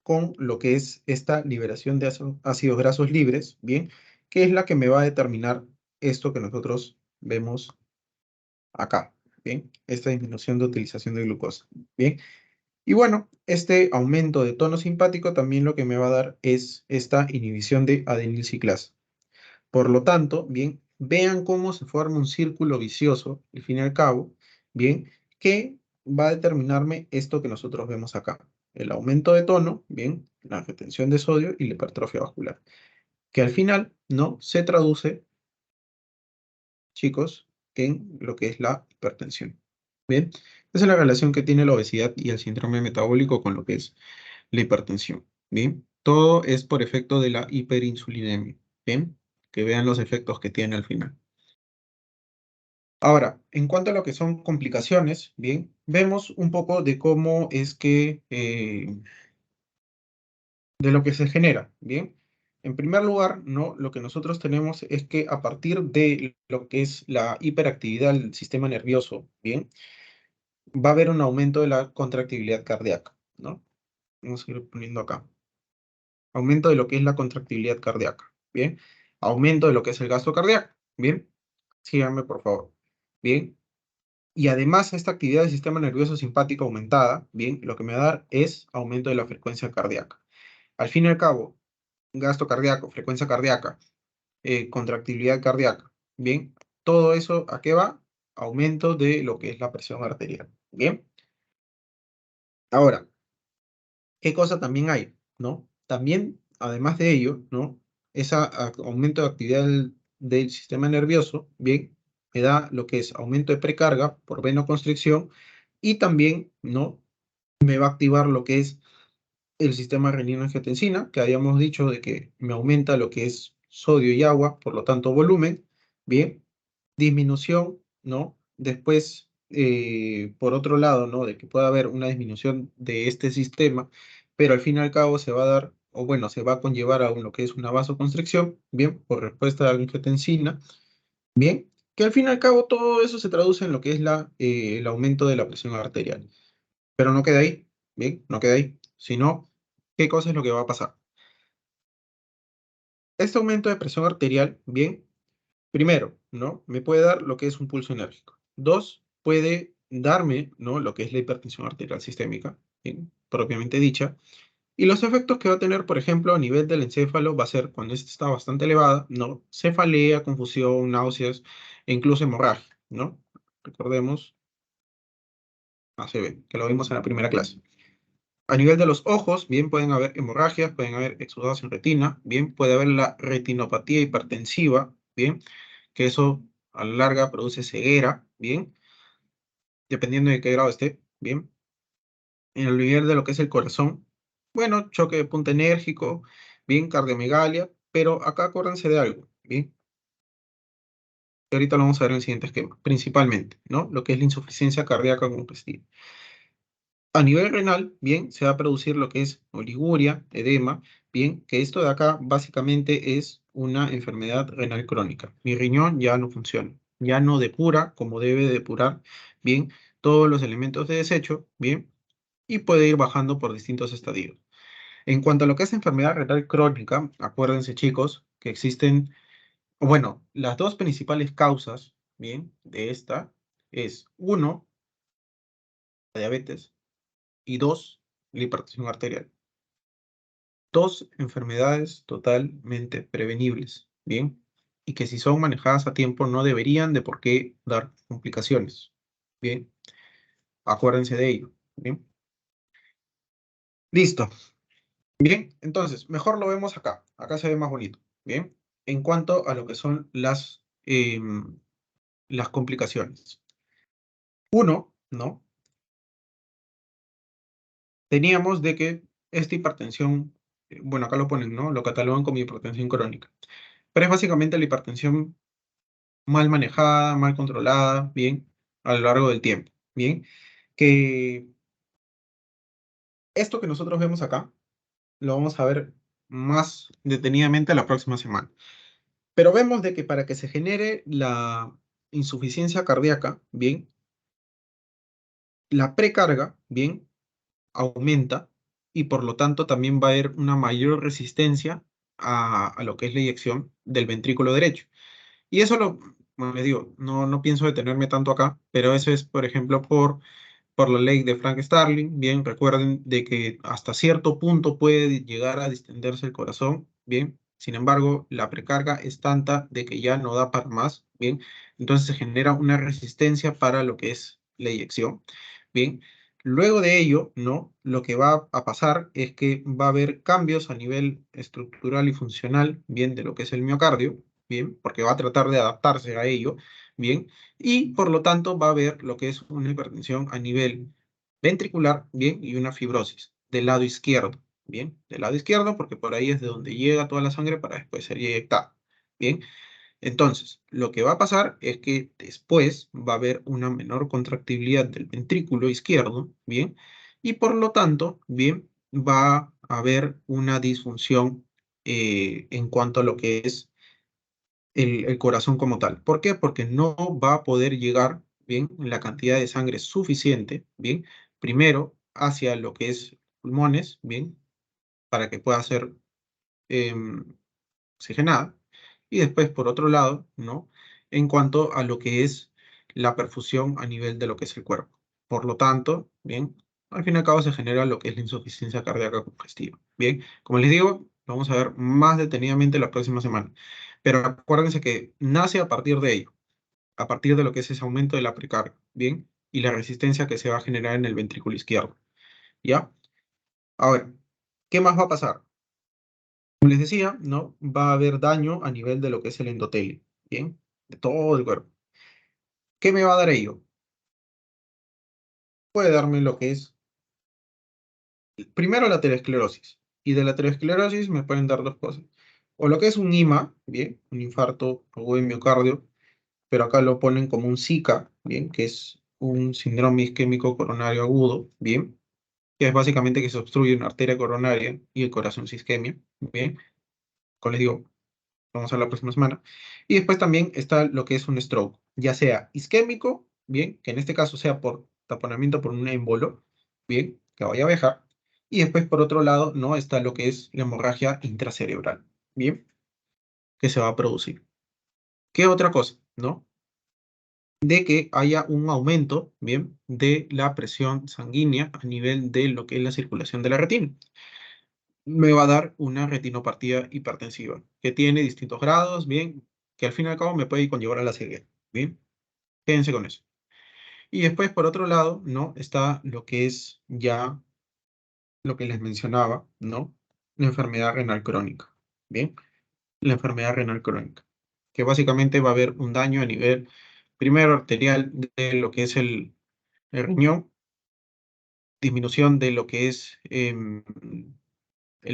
con lo que es esta liberación de ácidos grasos libres, bien, que es la que me va a determinar esto que nosotros vemos acá, bien, esta disminución de utilización de glucosa, bien. Y bueno, este aumento de tono simpático también lo que me va a dar es esta inhibición de adenilciclasa. Por lo tanto, bien, vean cómo se forma un círculo vicioso, al fin y al cabo, bien, que va a determinarme esto que nosotros vemos acá. El aumento de tono, bien, la retención de sodio y la hipertrofia vascular. Que al final, ¿no? Se traduce, chicos, en lo que es la hipertensión. Bien, esa es la relación que tiene la obesidad y el síndrome metabólico con lo que es la hipertensión. Bien, todo es por efecto de la hiperinsulinemia. Bien, que vean los efectos que tiene al final. Ahora, en cuanto a lo que son complicaciones, bien, vemos un poco de cómo es que, de lo que se genera, bien. En primer lugar, ¿no? Lo que nosotros tenemos es que a partir de lo que es la hiperactividad del sistema nervioso, bien, va a haber un aumento de la contractibilidad cardíaca, ¿no? Vamos a ir poniendo acá. Aumento de lo que es la contractibilidad cardíaca, ¿bien? Aumento de lo que es el gasto cardíaco, ¿bien? Síganme, por favor, ¿bien? Y además, esta actividad del sistema nervioso simpático aumentada, ¿bien? Lo que me va a dar es aumento de la frecuencia cardíaca. Al fin y al cabo, gasto cardíaco, frecuencia cardíaca, contractibilidad cardíaca, ¿bien? Todo eso, ¿a qué va? Aumento de lo que es la presión arterial, ¿bien? Ahora, ¿qué cosa también hay? ¿No? También, además de ello, ¿no? Ese aumento de actividad del sistema nervioso, bien, me da lo que es aumento de precarga por venoconstricción y también, ¿no? Me va a activar lo que es el sistema renina-angiotensina, que habíamos dicho de que me aumenta lo que es sodio y agua, por lo tanto volumen, bien, disminución, ¿no? Después, por otro lado, ¿no? De que pueda haber una disminución de este sistema, pero al fin y al cabo se va a dar, o bueno, se va a conllevar a lo que es una vasoconstricción, bien, por respuesta a la angiotensina, bien, que al fin y al cabo todo eso se traduce en lo que es el aumento de la presión arterial. Pero no queda ahí, bien, no queda ahí, sino, ¿qué cosa es lo que va a pasar? Este aumento de presión arterial, bien, primero, ¿no? Me puede dar lo que es un pulso enérgico. Dos, puede darme, ¿no? Lo que es la hipertensión arterial sistémica, bien, propiamente dicha. Y los efectos que va a tener, por ejemplo, a nivel del encéfalo, va a ser cuando esta está bastante elevada, ¿no? Cefalea, confusión, náuseas e incluso hemorragia, ¿no? Recordemos, ACV, que lo vimos en la primera clase. A nivel de los ojos, bien, pueden haber hemorragias, pueden haber exudados en retina, bien, puede haber la retinopatía hipertensiva, bien, que eso a la larga produce ceguera, bien, dependiendo de qué grado esté, bien. En el nivel de lo que es el corazón, bueno, choque de punta enérgico, bien, cardiomegalia, pero acá acuérdense de algo, bien, que ahorita lo vamos a ver en el siguiente esquema, principalmente, ¿no? Lo que es la insuficiencia cardíaca congestiva. A nivel renal, bien, se va a producir lo que es oliguria, edema, bien, que esto de acá básicamente es una enfermedad renal crónica. Mi riñón ya no funciona, ya no depura como debe depurar, bien, todos los elementos de desecho, bien, y puede ir bajando por distintos estadios. En cuanto a lo que es enfermedad renal crónica, acuérdense chicos que existen, o bueno, las dos principales causas, bien, de esta es uno, la diabetes, y dos, la hipertensión arterial. Dos enfermedades totalmente prevenibles, ¿bien? Y que si son manejadas a tiempo no deberían de por qué dar complicaciones, ¿bien? Acuérdense de ello, ¿bien? Listo, bien, entonces, mejor lo vemos acá, acá se ve más bonito, ¿bien? En cuanto a lo que son las complicaciones. Uno, ¿no? Teníamos de que esta hipertensión, bueno, acá lo ponen, ¿no? Lo catalogan como hipertensión crónica, pero es básicamente la hipertensión mal manejada, mal controlada, bien, a lo largo del tiempo, bien, que esto que nosotros vemos acá, lo vamos a ver más detenidamente la próxima semana. Pero vemos de que para que se genere la insuficiencia cardíaca, bien, la precarga, bien, aumenta y por lo tanto también va a haber una mayor resistencia a lo que es la eyección del ventrículo derecho. Y eso bueno, les digo, no pienso detenerme tanto acá, pero eso es, por ejemplo, por la ley de Frank Starling, bien, recuerden de que hasta cierto punto puede llegar a distenderse el corazón, bien, sin embargo, la precarga es tanta de que ya no da para más, bien, entonces se genera una resistencia para lo que es la eyección, bien. Luego de ello, ¿no? Lo que va a pasar es que va a haber cambios a nivel estructural y funcional, bien, de lo que es el miocardio, bien, porque va a tratar de adaptarse a ello, bien, y por lo tanto va a haber lo que es una hipertensión a nivel ventricular, bien, y una fibrosis del lado izquierdo, bien, del lado izquierdo porque por ahí es de donde llega toda la sangre para después ser inyectada, bien. Entonces, lo que va a pasar es que después va a haber una menor contractibilidad del ventrículo izquierdo, bien, y por lo tanto, bien, va a haber una disfunción en cuanto a lo que es el corazón como tal. ¿Por qué? Porque no va a poder llegar, bien, la cantidad de sangre suficiente, bien, primero hacia lo que es pulmones, bien, para que pueda ser em, oxigenada, y después, por otro lado, ¿no? En cuanto a lo que es la perfusión a nivel de lo que es el cuerpo. Por lo tanto, bien, al fin y al cabo se genera lo que es la insuficiencia cardíaca congestiva. Bien, como les digo, vamos a ver más detenidamente la próxima semana. Pero acuérdense que nace a partir de ello, a partir de lo que es ese aumento de la precarga, ¿bien? Y la resistencia que se va a generar en el ventrículo izquierdo, ¿ya? Ahora, ¿qué más va a pasar? Como les decía, ¿no? Va a haber daño a nivel de lo que es el endotelio, ¿bien? De todo el cuerpo. ¿Qué me va a dar ello? Puede darme lo que es, primero la aterosclerosis. Y de la aterosclerosis me pueden dar dos cosas. O lo que es un IMA, ¿bien? Un infarto o en miocardio, pero acá lo ponen como un SICA, ¿bien? Que es un síndrome isquémico coronario agudo, ¿bien? Que es básicamente que se obstruye una arteria coronaria y el corazón se isquemia, ¿bien? Como les digo, vamos a la próxima semana. Y después también está lo que es un stroke, ya sea isquémico, bien, que en este caso sea por taponamiento por un émbolo, bien, que vaya a viajar. Y después, por otro lado, no está lo que es la hemorragia intracerebral, bien, que se va a producir. ¿Qué otra cosa? ¿No? De que haya un aumento, bien, de la presión sanguínea a nivel de lo que es la circulación de la retina. Me va a dar una retinopatía hipertensiva, que tiene distintos grados, bien, que al fin y al cabo me puede conllevar a la ceguera, bien, quédense con eso. Y después, por otro lado, ¿no? Está lo que es ya lo que les mencionaba, ¿no? La enfermedad renal crónica. Bien, la enfermedad renal crónica, que básicamente va a haber un daño a nivel, primero arterial, de lo que es el riñón, disminución de lo que es el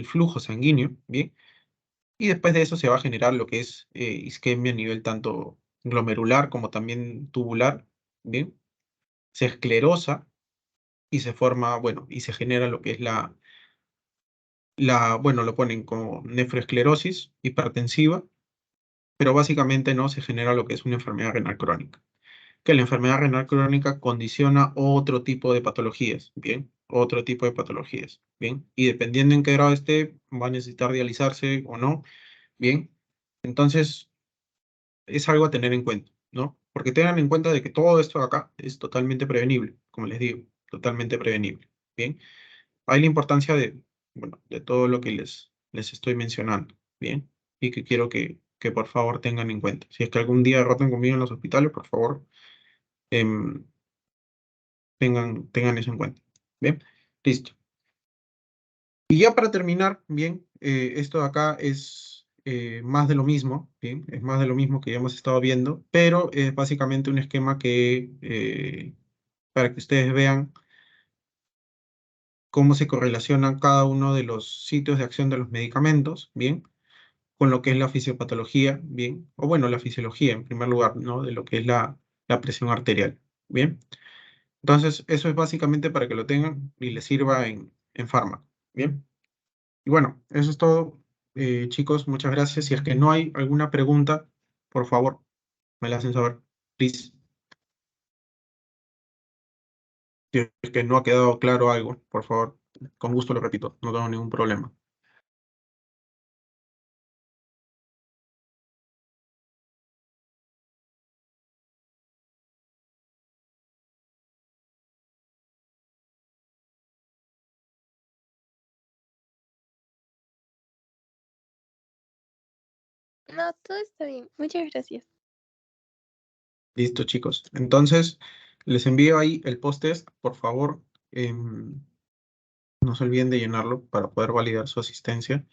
flujo sanguíneo, ¿bien? Y después de eso se va a generar lo que es isquemia a nivel tanto glomerular como también tubular, ¿bien? Se esclerosa y se forma, bueno, y se genera lo que es bueno, lo ponen como nefroesclerosis hipertensiva, pero básicamente no se genera lo que es una enfermedad renal crónica. Que la enfermedad renal crónica condiciona otro tipo de patologías, ¿bien? Otro tipo de patologías, ¿bien? Y dependiendo en qué grado esté, va a necesitar dializarse o no, ¿bien? Entonces, es algo a tener en cuenta, ¿no? Porque tengan en cuenta de que todo esto de acá es totalmente prevenible, como les digo, totalmente prevenible, ¿bien? Hay la importancia de, bueno, de todo lo que les estoy mencionando, ¿bien? Y que quiero que por favor tengan en cuenta. Si es que algún día rotan conmigo en los hospitales, por favor, em, tengan eso en cuenta, ¿bien? Listo. Y ya para terminar, bien, esto de acá es más de lo mismo, bien, es más de lo mismo que ya hemos estado viendo, pero es básicamente un esquema que, para que ustedes vean cómo se correlacionan cada uno de los sitios de acción de los medicamentos, bien, con lo que es la fisiopatología, bien, o bueno, la fisiología en primer lugar, ¿no? De lo que es la presión arterial, bien. Entonces, eso es básicamente para que lo tengan y les sirva en fármaco, bien. Y bueno, eso es todo, chicos, muchas gracias. Si es que no hay alguna pregunta, por favor, me la hacen saber, please. Si es que no ha quedado claro algo, por favor, con gusto lo repito, no tengo ningún problema. No, todo está bien. Muchas gracias. Listo, chicos. Entonces, les envío ahí el post-test, por favor, no se olviden de llenarlo para poder validar su asistencia.